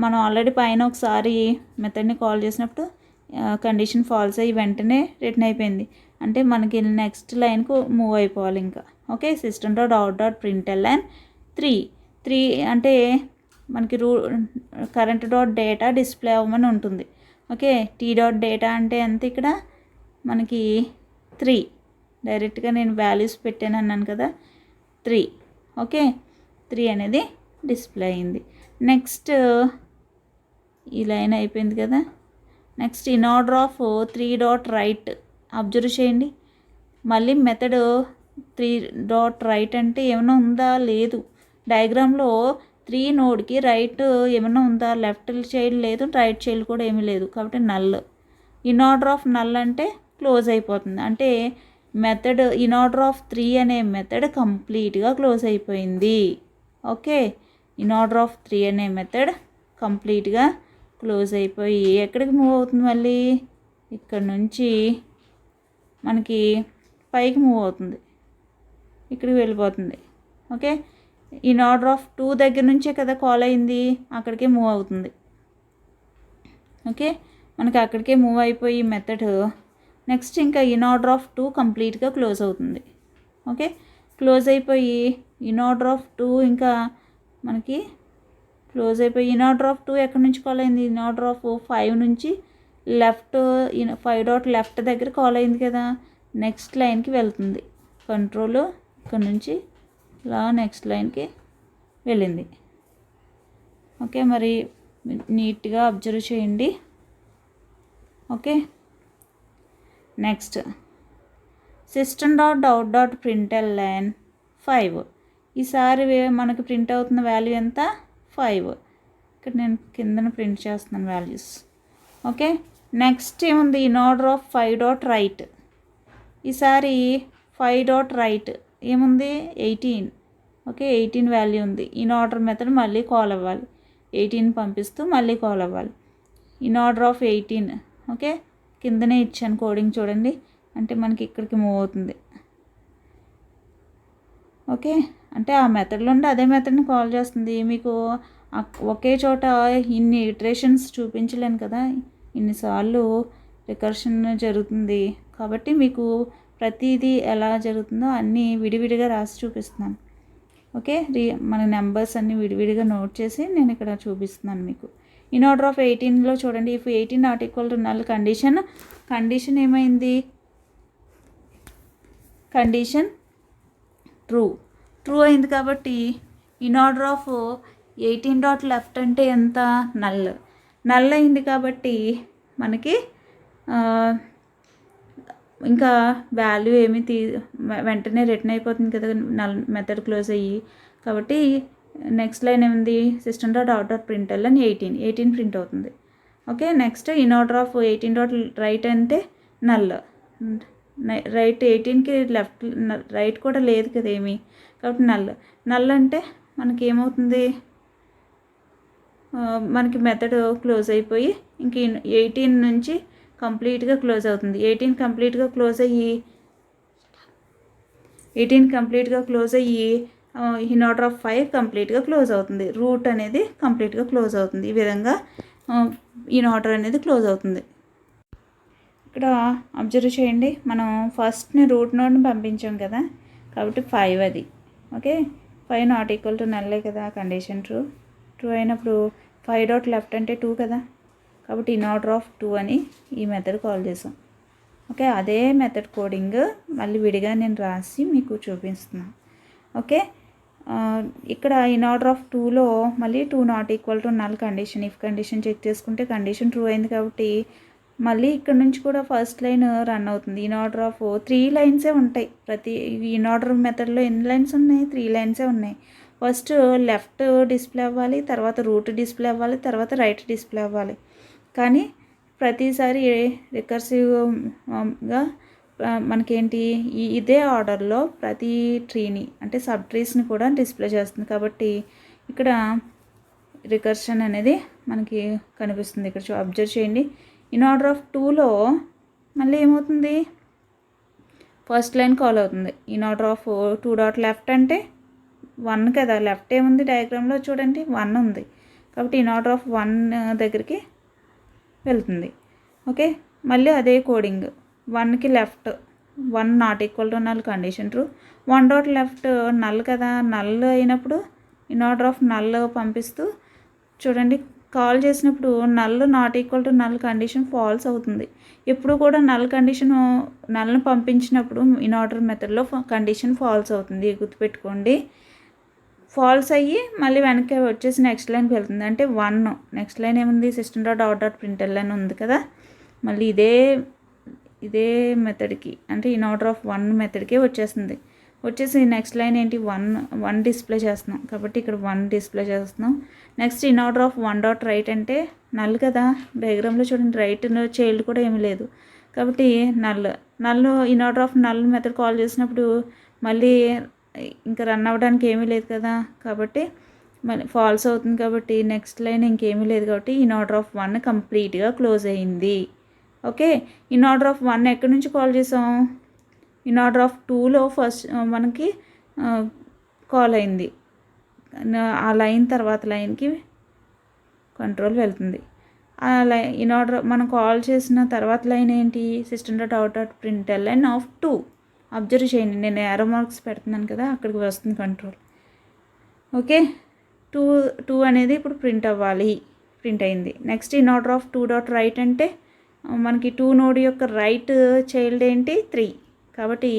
మనం ఆల్రెడీ పైన ఒకసారి మెథడ్ని కాల్ చేసినప్పుడు కండిషన్ ఫాల్స్ అయ్యి వెంటనే రిటర్న్ అయిపోయింది. అంటే మనకి నెక్స్ట్ లైన్కు మూవ్ అయిపోవాలి ఇంకా. Okay, system dot out dot println 3 అంటే మనకి కరెంట్ డాట్ డేటా డిస్ప్లే అవ్వమని ఉంటుంది. ఓకే, టీ డాట్ డేటా అంటే ఎంత, ఇక్కడ మనకి 3. డైరెక్ట్గా నేను వాల్యూస్ పెట్టాను అన్నాను కదా, 3. ఓకే, 3 అనేది డిస్ప్లే అయింది. నెక్స్ట్ ఈ లైన్ అయిపోయింది కదా. Next in order of 3 dot right observe చేయండి. మళ్ళీ మెథడ్ 3 డాట్ రైట్ అంటే ఏమైనా ఉందా, లేదు. డయాగ్రామ్లో 3 నోడ్కి రైట్ ఏమైనా ఉందా, లెఫ్ట్ చైల్డ్ లేదు, రైట్ చైల్డ్ కూడా ఏమీ లేదు కాబట్టి null. In order of null అంటే క్లోజ్ అయిపోతుంది. అంటే మెథడ్ ఇన్ ఆర్డర్ ఆఫ్ 3 అనే మెథడ్ కంప్లీట్గా క్లోజ్ అయిపోయింది. ఓకే, ఇన్ ఆర్డర్ ఆఫ్ 3 అనే మెథడ్ కంప్లీట్గా క్లోజ్ అయిపోయి ఎక్కడికి మూవ్ అవుతుంది, మళ్ళీ ఇక్కడ నుంచి మనకి పైకి మూవ్ అవుతుంది, ఇక్కడికి వెళ్ళిపోతుంది. ఓకే, ఇన్ ఆర్డర్ ఆఫ్ 2 దగ్గర నుంచే కదా కాల్ అయింది, అక్కడికే మూవ్ అవుతుంది. ఓకే, మనకి అక్కడికే మూవ్ అయిపోయి మెథడ్ నెక్స్ట్ ఇంకా ఇన్ ఆర్డర్ ఆఫ్ 2 కంప్లీట్గా క్లోజ్ అవుతుంది. ఓకే, క్లోజ్ అయిపోయి ఇన్ ఆర్డర్ ఆఫ్ 2 ఇంకా మనకి క్లోజ్ అయిపోయి ఇన్ ఆర్డర్ ఆఫ్ 2 ఎక్కడి నుంచి కాల్ అయింది, ఇన్ ఆర్డర్ ఆఫ్ 5 నుంచి లెఫ్ట్ 5 డాట్ లెఫ్ట్ దగ్గర కాల్ అయింది కదా, నెక్స్ట్ లైన్కి వెళ్తుంది. కంట్రోల్ ఇక్కడ నుంచి ఇలా నెక్స్ట్ లైన్కి వెళ్ళింది. ఓకే, మరి నీట్గా అబ్జర్వ్ చేయండి. Okay, next system.out.println 5. ఈసారి మనకి ప్రింట్ అవుతున్న వాల్యూ ఎంత? 5. ఇక్కడ నేను కిందన ప్రింట్ చేస్తున్నాను వాల్యూస్. ఓకే, నెక్స్ట్ ఏముంది? In order of 5 dot right. ఈసారి 5 డాట్ రైట్ ఏముంది? 18. ఓకే, 18 వాల్యూ ఉంది. ఇన్ ఆర్డర్ మెథడ్ మళ్ళీ కాల్ అవ్వాలి. 18 పంపిస్తూ మళ్ళీ కాల్ అవ్వాలి. In order of 18. ఓకే, కిందనే ఇచ్చాను కోడింగ్ చూడండి, అంటే మనకి ఇక్కడికి మూవ్ అవుతుంది. ఓకే, అంటే ఆ మెథడ్లో ఉండి అదే మెథడ్ని కాల్ చేస్తుంది. మీకు ఒకే చోట ఇన్ని ఇటరేషన్స్ చూపించలేను కదా, ఇన్నిసార్లు రికర్షన్ జరుగుతుంది కాబట్టి మీకు ప్రతిదీ ఎలా జరుగుతుందో అన్నీ విడివిడిగా రాసి చూపిస్తున్నాను. ఓకే, మన నెంబర్స్ అన్నీ విడివిడిగా నోట్ చేసి నేను ఇక్కడ చూపిస్తున్నాను మీకు. ఇన్ ఆర్డర్ ఆఫ్ 18లో చూడండి, if 18 not equal to null condition ఏమైంది? కండిషన్ ట్రూ అయింది కాబట్టి in order of 18 dot left అంటే ఎంత? నల్ అయింది కాబట్టి మనకి ఇంకా వాల్యూ ఏమి వెంటనే రిటర్న్ అయిపోతుంది కదా, నల్ మెథడ్ క్లోజ్ అయ్యి. కాబట్టి నెక్స్ట్ లైన్ ఏముంది? system.out.println 18 ప్రింట్ అవుతుంది. Okay, next in order of 18 dot right అంటే నల్. రైట్ 18కి లెఫ్ట్ రైట్ కూడా లేదు కదా ఏమి, కాబట్టి నల్ అంటే మనకి ఏమవుతుంది? మనకి మెథడ్ క్లోజ్ అయిపోయి ఇంక 18 నుంచి కంప్లీట్గా క్లోజ్ అవుతుంది. 18 కంప్లీట్గా క్లోజ్ అయ్యి ఇన్ ఆర్డర్ ఆఫ్ 5 కంప్లీట్గా క్లోజ్ అవుతుంది. రూట్ అనేది కంప్లీట్గా క్లోజ్ అవుతుంది. ఈ విధంగా ఇన్ ఆర్డర్ అనేది క్లోజ్ అవుతుంది. ఇక్కడ అబ్జర్వ్ చేయండి, మనం ఫస్ట్ని రూట్ నోడ్ని పంపించాం కదా, కాబట్టి 5 అది. ఓకే, 5 నాట్ ఈక్వల్ టు నల్లే కదా, కండిషన్ ట్రూ అయినప్పుడు 5 డాట్ లెఫ్ట్ అంటే 2 కదా, కాబట్టి ఇన్ ఆర్డర్ ఆఫ్ 2 అని ఈ మెథడ్ కాల్ చేసాం. ఓకే, అదే మెథడ్ కోడింగ్ మళ్ళీ విడిగా నేను రాసి మీకు చూపిస్తున్నాను. ఓకే, ఇక్కడ ఇన్ ఆర్డర్ ఆఫ్ 2లో మళ్ళీ 2 not equal to null condition, if condition check చేసుకుంటే కండిషన్ ట్రూ అయింది కాబట్టి మళ్ళీ ఇక్కడ నుంచి కూడా ఫస్ట్ లైన్ రన్ అవుతుంది. ఇన్ ఆర్డర్ ఆఫ్ 3 లైన్సే ఉంటాయి. ప్రతి ఇన్ ఆర్డర్ మెథడ్లో ఎన్ని లైన్స్ ఉన్నాయి? 3 లైన్సే ఉన్నాయి. ఫస్ట్ లెఫ్ట్ డిస్ప్లే అవ్వాలి, తర్వాత రూట్ డిస్ప్లే అవ్వాలి, తర్వాత రైట్ డిస్ప్లే అవ్వాలి. కానీ ప్రతిసారి రికర్సివ్గా మనకేంటి ఇదే ఆర్డర్లో ప్రతి ట్రీని అంటే సబ్ ట్రీస్ని కూడా డిస్ప్లే చేస్తుంది. కాబట్టి ఇక్కడ రికర్షన్ అనేది మనకి కనిపిస్తుంది. ఇక్కడ అబ్జర్వ్ చేయండి, ఇన్ ఆర్డర్ ఆఫ్ 2లో మళ్ళీ ఏమవుతుంది? ఫస్ట్ లైన్ కాల్ అవుతుంది. In order of 2 dot left అంటే 1 కదా, లెఫ్ట్ ఏముంది డయాగ్రామ్లో చూడండి, 1 ఉంది. కాబట్టి ఇన్ ఆర్డర్ ఆఫ్ 1 దగ్గరికి వెళ్తుంది. ఓకే, మళ్ళీ అదే కోడింగ్ 1కి left 1 not equal to null condition true. 1 dot left null కదా, నల్ అయినప్పుడు ఇన్ ఆర్డర్ ఆఫ్ నల్ పంపిస్తూ చూడండి, కాల్ చేసినప్పుడు null not equal to null condition false అవుతుంది. ఎప్పుడు కూడా నల్ని పంపించినప్పుడు ఇన్ ఆర్డర్ మెథడ్లో కండిషన్ ఫాల్స్ అవుతుంది, గుర్తుపెట్టుకోండి. ఫాల్స్ అయ్యి మళ్ళీ వెనక్కి వచ్చేసి నెక్స్ట్ లైన్కి వెళ్తుంది. అంటే 1 నెక్స్ట్ లైన్ ఏముంది? system.out.println ఉంది కదా, మళ్ళీ ఇదే మెథడ్కి అంటే ఇన్ ఆర్డర్ ఆఫ్ 1 మెథడ్కే వచ్చేసి నెక్స్ట్ లైన్ ఏంటి? 1 డిస్ప్లే చేస్తున్నాం కాబట్టి ఇక్కడ 1 డిస్ప్లే చేస్తున్నాం. Next in order of 1 dot right అంటే నల్ కదా, డయాగ్రామ్లో చూడండి రైట్ చైల్డ్ కూడా ఏమీ లేదు కాబట్టి null in order of null method call చేసినప్పుడు మళ్ళీ ఇంకా రన్ అవ్వడానికి ఏమీ లేదు కదా, కాబట్టి మళ్ళీ ఫాల్స్ అవుతుంది. కాబట్టి నెక్స్ట్ లైన్ ఇంకేమీ లేదు కాబట్టి ఇన్ ఆర్డర్ ఆఫ్ 1 కంప్లీట్గా క్లోజ్ అయింది. ఓకే, ఇన్ ఆర్డర్ ఆఫ్ 1 ఎక్కడి నుంచి కాల్ చేసాం? ఇన్ ఆర్డర్ ఆఫ్ 2లో ఫస్ట్ మనకి కాల్ అయింది. ఆ లైన్ తర్వాత లైన్కి కంట్రోల్ వెళ్తుంది. ఆ లైన్ ఇన్ ఆర్డర్ మనం కాల్ చేసిన తర్వాత లైన్ ఏంటి? system.out.println of 2. అబ్జర్వ్ చేయండి, నేను యారో మార్క్స్ పెడుతున్నాను కదా, అక్కడికి వస్తుంది కంట్రోల్. ఓకే, 2 అనేది ఇప్పుడు ప్రింట్ అయింది. Next in order of 2 dot right అంటే మనకి 2 నోడ్ యొక్క రైట్ చైల్డ్ ఏంటి 3, కాబట్టి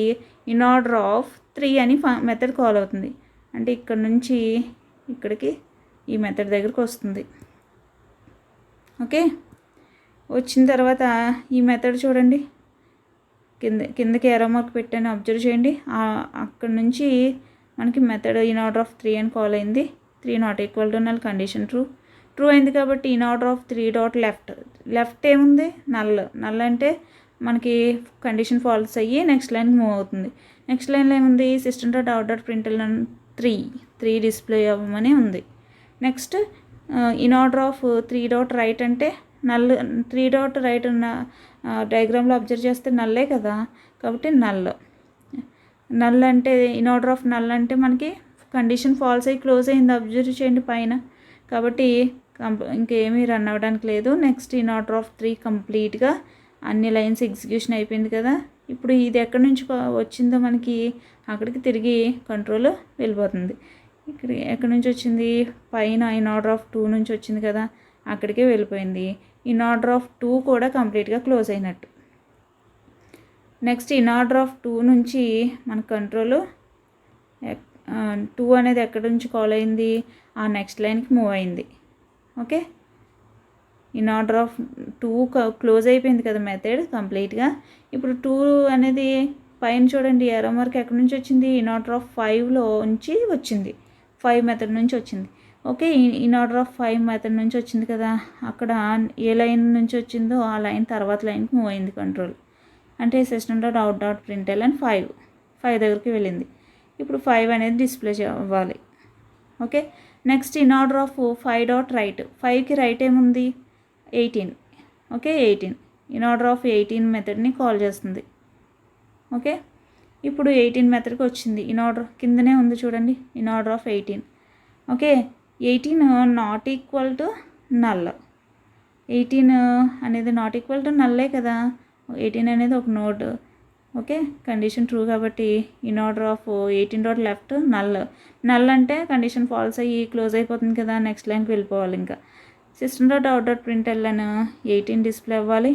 ఇన్ ఆర్డర్ ఆఫ్ 3 అని మెథడ్ కాల్ అవుతుంది. అంటే ఇక్కడ నుంచి ఇక్కడికి ఈ మెథడ్ దగ్గరికి వస్తుంది. ఓకే, వచ్చిన తర్వాత ఈ మెథడ్ చూడండి, కిందకి ఎరో మార్క్ పెట్టాను, అబ్జర్వ్ చేయండి. అక్కడ నుంచి మనకి మెథడ్ ఇన్ ఆర్డర్ ఆఫ్ 3 అని కాల్ అయింది. 3 not equal to null, condition true అయింది. కాబట్టి in order of 3 dot left ఏముంది, నల్ అంటే మనకి కండిషన్ ఫాల్స్ అయ్యి నెక్స్ట్ లైన్కి మూవ్ అవుతుంది. నెక్స్ట్ లైన్లో ఏముంది, system dot out dot println 3 display అవ్వమని ఉంది. Next in order of 3 dot right అంటే 3 డాట్ రైట్ ఉన్న డయాగ్రామ్లో అబ్జర్వ్ చేస్తే నల్లే కదా, కాబట్టి నల్ అంటే ఇన్ ఆర్డర్ ఆఫ్ నల్ అంటే మనకి కండిషన్ ఫాల్స్ అయ్యి క్లోజ్ అయింది, అబ్జర్వ్ చేయండి పైన. కాబట్టి ఇంకేమీ రన్ అవ్వడానికి లేదు. నెక్స్ట్ ఇన్ ఆర్డర్ ఆఫ్ 3 కంప్లీట్గా అన్ని లైన్స్ ఎగ్జిక్యూషన్ అయిపోయింది కదా. ఇప్పుడు ఇది ఎక్కడి నుంచి వచ్చిందో మనకి అక్కడికి తిరిగి కంట్రోల్ వెళ్ళిపోతుంది. ఇక్కడ ఎక్కడి నుంచి వచ్చింది, పైన ఇన్ ఆర్డర్ ఆఫ్ 2 నుంచి వచ్చింది కదా, అక్కడికే వెళ్ళిపోయింది. ఇన్ ఆర్డర్ ఆఫ్ 2 కూడా కంప్లీట్గా క్లోజ్ అయినట్టు. నెక్స్ట్ ఇన్ ఆర్డర్ ఆఫ్ 2 నుంచి మన కంట్రోల్ 2 అనేది ఎక్కడి నుంచి కాల్ అయింది, ఆ నెక్స్ట్ లైన్కి మూవ్ అయింది. Okay, in order of 2 close అయిపోయింది కదా మెథడ్ కంప్లీట్గా. ఇప్పుడు 2 అనేది పైన చూడండి, ఎరో మార్క్ ఎక్కడి నుంచి వచ్చింది, ఇన్ ఆర్డర్ ఆఫ్ 5లో నుంచి వచ్చింది, 5 మెథడ్ నుంచి వచ్చింది. Okay, in order of 5 method నుంచి వచ్చింది కదా, అక్కడ ఏ లైన్ నుంచి వచ్చిందో ఆ లైన్ తర్వాత లైన్కి మూవ్ అయింది కంట్రోల్. అంటే system dot out dot println అని 5 దగ్గరికి వెళ్ళింది. ఇప్పుడు 5 అనేది డిస్ప్లే అవ్వాలి. Okay, next in order of 5 dot right, 5కి రైట్ ఏముంది 18. ఓకే, 18 ఇన్ ఆర్డర్ ఆఫ్ 18 మెథడ్ని కాల్ చేస్తుంది. ఓకే, ఇప్పుడు 18 మెథడ్కి వచ్చింది. ఇన్ ఆర్డర్ కిందనే ఉంది చూడండి, in order of 18. Okay, 18 not equal to null, 18 అనేది నాట్ ఈక్వల్ టు నల్లే కదా, 18 అనేది ఒక నోడ్. ఓకే, కండిషన్ ట్రూ కాబట్టి in order of 18 dot left null అంటే కండిషన్ ఫాల్స్ అయ్యి క్లోజ్ అయిపోతుంది కదా, నెక్స్ట్ లైన్కి వెళ్ళిపోవాలి. ఇంకా system dot out dot println అని 18 డిస్ప్లే అవ్వాలి.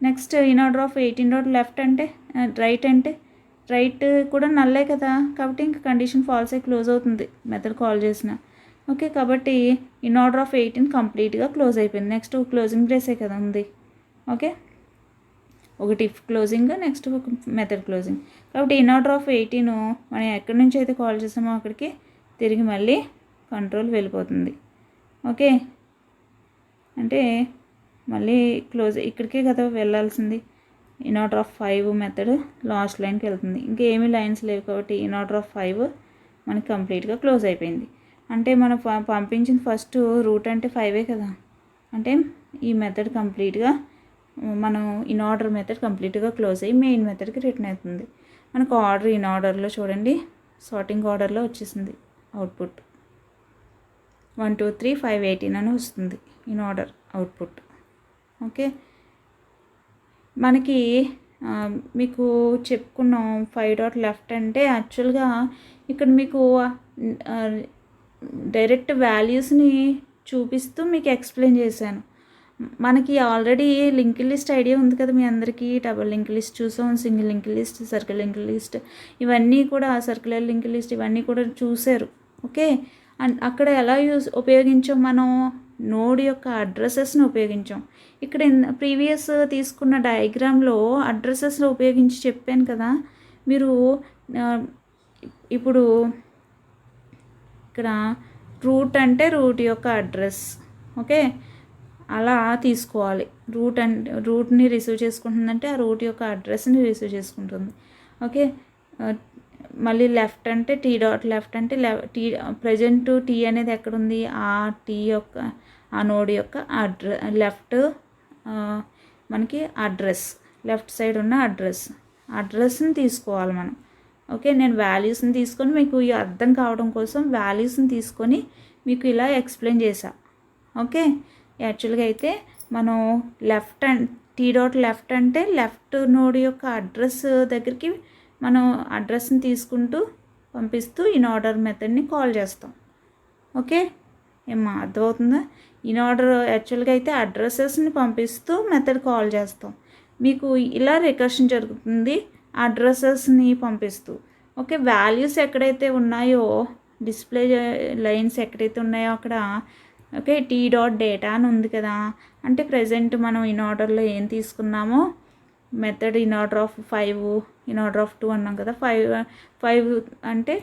Next in order of 18 dot left అంటే రైట్ కూడా నల్లే కదా, కాబట్టి ఇంకా కండిషన్ ఫాల్స్ అయ్యి క్లోజ్ అవుతుంది మెథడ్ కాల్ చేసిన. ఓకే, కాబట్టి ఇన్ ఆర్డర్ ఆఫ్ 18 కంప్లీట్గా క్లోజ్ అయిపోయింది. నెక్స్ట్ క్లోజింగ్ బ్రేసే కదా ఉంది. ఓకే, ఒకటి ఇఫ్ క్లోజింగ్, నెక్స్ట్ ఒక మెథడ్ క్లోజింగ్. కాబట్టి ఇన్ ఆర్డర్ ఆఫ్ 18 మనం ఎక్కడి నుంచి అయితే కాల్ చేసామో అక్కడికి తిరిగి మళ్ళీ కంట్రోల్ వెళ్ళిపోతుంది. ఓకే, అంటే మళ్ళీ క్లోజ్ ఇక్కడికే కదా వెళ్ళాల్సింది. In order of 5 method last లైన్కి వెళ్తుంది, ఇంకేమీ లైన్స్ లేవు కాబట్టి ఇన్ ఆర్డర్ ఆఫ్ 5 మనకి కంప్లీట్గా క్లోజ్ అయిపోయింది. అంటే మనం పంపించిన ఫస్ట్ రూట్ అంటే 5 కదా, అంటే ఈ మెథడ్ కంప్లీట్గా మనం ఇన్ ఆర్డర్ మెథడ్ కంప్లీట్గా క్లోజ్ అయ్యి మెయిన్ మెథడ్కి రిటర్న్ అవుతుంది. మనకు ఆర్డర్ ఇన్ ఆర్డర్లో చూడండి, సార్టింగ్ ఆర్డర్లో వచ్చేసింది అవుట్పుట్ 1 2 3 5 18 అని వస్తుంది ఇన్ ఆర్డర్ అవుట్పుట్. ఓకే, మనకి మీకు చెప్పుకున్నాం 5 డాట్ లెఫ్ట్ అంటే యాక్చువల్గా ఇక్కడ మీకు డైరెక్ట్ వాల్యూస్ని చూపిస్తూ మీకు ఎక్స్ప్లెయిన్ చేశాను. మనకి ఆల్రెడీ లింక్ లిస్ట్ ఐడియా ఉంది కదా మీ అందరికీ, డబుల్ లింక్ లిస్ట్ చూసాం, single link list, circle link list, ఇవన్నీ కూడా సర్క్యులర్ లింక్ లిస్ట్ ఇవన్నీ కూడా చూశారు. ఓకే, అండ్ అక్కడ ఎలా ఉపయోగించాం మనం, నోడ్ యొక్క అడ్రసెస్ని ఉపయోగించాం. ఇక్కడ ప్రీవియస్ తీసుకున్న డయాగ్రామ్లో అడ్రసెస్లో ఉపయోగించి చెప్పాను కదా, మీరు ఇప్పుడు ఇక్కడ రూట్ అంటే రూట్ యొక్క అడ్రస్. ఓకే, అలా తీసుకోవాలి. రూట్ని రిసీవ్ చేసుకుంటుందంటే ఆ రూట్ యొక్క అడ్రస్ని రిసీవ్ చేసుకుంటుంది. ఓకే, మళ్ళీ లెఫ్ట్ అంటే టీ డాట్ లెఫ్ట్ అంటే ప్రజెంట్ టీ అనేది ఎక్కడుంది, ఆ టీ యొక్క ఆ నోడ్ యొక్క లెఫ్ట్ మనకి అడ్రస్, లెఫ్ట్ సైడ్ ఉన్న అడ్రస్ని తీసుకోవాలి మనం. ఓకే, నేను వాల్యూస్ని తీసుకొని మీకు అర్థం కావడం కోసం వాల్యూస్ని తీసుకొని మీకు ఇలా ఎక్స్ప్లెయిన్ చేశా. ఓకే, యాక్చువల్గా అయితే మనం left and T dot left అంటే లెఫ్ట్ నోడ్ యొక్క అడ్రస్ దగ్గరికి మనం అడ్రస్ని తీసుకుంటూ పంపిస్తూ ఇన్ ఆర్డర్ మెథడ్ని కాల్ చేస్తాం. ఓకే, ఏమా అర్థమవుతుందా? ఇన్ ఆర్డర్ యాక్చువల్గా అయితే అడ్రసెస్ని పంపిస్తూ మెథడ్ కాల్ చేస్తాం. మీకు ఇలా రికర్షన్ జరుగుతుంది అడ్రసెస్ని పంపిస్తూ. ఓకే, వాల్యూస్ ఎక్కడైతే ఉన్నాయో డిస్ప్లే లైన్స్ ఎక్కడైతే ఉన్నాయో అక్కడ ఓకే టీ డాట్ డేటా అని ఉంది కదా, అంటే ప్రజెంట్ మనం ఇన్ ఆర్డర్లో ఏం తీసుకున్నామో method in order of 5 in order of 2 అన్నాం కదా, 5 అంటే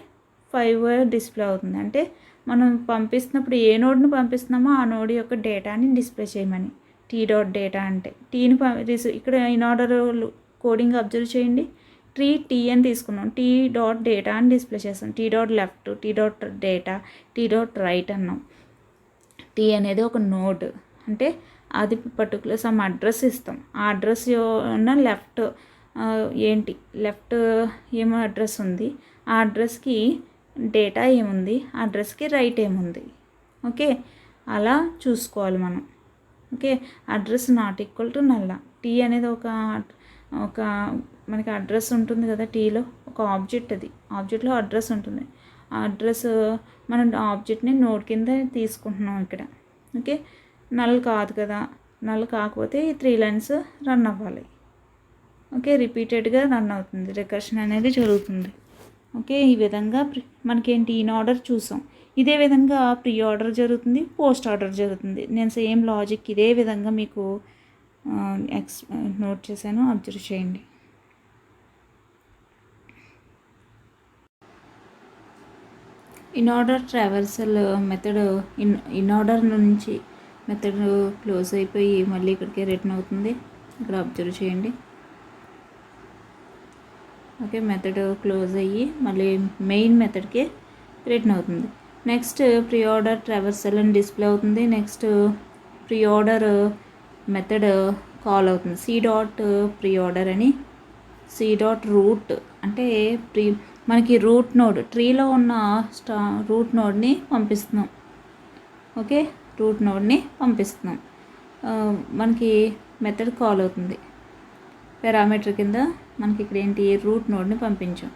5 డిస్ప్లే అవుతుంది. అంటే మనం పంపిస్తున్నప్పుడు ఏ నోడ్ని పంపిస్తున్నామో ఆ నోడ్ యొక్క డేటాని డిస్ప్లే చేయమని టీ డాట్ డేటా అంటే. టీని ఇక్కడ ఇన్ ఆర్డర్ కోడింగ్ అబ్జర్వ్ చేయండి. టీ అని తీసుకున్నాం, టీ డాట్ డేటా అని డిస్ప్లే చేస్తాం. T dot left, tea dot data, T dot right అన్నాం. టీ అనేది ఒక నోడ్, అంటే అది పర్టికులర్ సమ్ అడ్రస్ ఇస్తాం. ఆ అడ్రస్ ఉన్న లెఫ్ట్ ఏంటి లెఫ్ట్ ఏమో అడ్రస్ ఉంది, ఆ అడ్రస్కి డేటా ఏముంది, ఆ అడ్రస్కి రైట్ ఏముంది. ఓకే, అలా చూసుకోవాలి మనం. Okay, address not equal to నల్ల. టీ అనేది ఒక మనకి అడ్రస్ ఉంటుంది కదా, టీలో ఒక ఆబ్జెక్ట్, అది ఆబ్జెక్ట్లో అడ్రస్ ఉంటుంది. ఆ అడ్రస్ మనం ఆబ్జెక్ట్ని నోడ్ కింద తీసుకుంటున్నాం ఇక్కడ. ఓకే, నల్ కాదు కదా, నల్ కాకపోతే ఈ 3 లైన్స్ రన్ అవ్వాలి. ఓకే, రిపీటెడ్గా రన్ అవుతుంది, రికర్షన్ అనేది జరుగుతుంది. ఓకే, ఈ విధంగా మనకేంటి ఇన్ ఆర్డర్ చూసాం. ఇదే విధంగా ప్రీ ఆర్డర్ జరుగుతుంది, పోస్ట్ ఆర్డర్ జరుగుతుంది. నేను సేమ్ లాజిక్ ఇదే విధంగా మీకు నోట్ చేశాను, అబ్జర్వ్ చేయండి. In order traversal method in order నుంచి మెథడ్ క్లోజ్ అయిపోయి మళ్ళీ ఇక్కడికి రిటర్న్ అవుతుంది. ఇక్కడ అబ్జర్వ్ చేయండి. ఓకే, మెథడ్ క్లోజ్ అయ్యి మళ్ళీ మెయిన్ మెథడ్కి రిటర్న్ అవుతుంది. నెక్స్ట్ ప్రీ ఆర్డర్ ట్రావర్సల్ అని డిస్ప్లే అవుతుంది. Next pre order method call అవుతుంది. సి డాట్ ప్రీ ఆర్డర్ అని, సి డాట్ రూట్ అంటే మనకి రూట్ నోడ్, ట్రీలో ఉన్న రూట్ నోడ్ని పంపిస్తున్నాం. ఓకే, రూట్ నోడ్ని పంపిస్తున్నాం. మనకి మెథడ్ కాల్ అవుతుంది. పారామీటర్ కింద మనకి ఇక్కడ ఏంటి రూట్ నోడ్ని పంపించాం.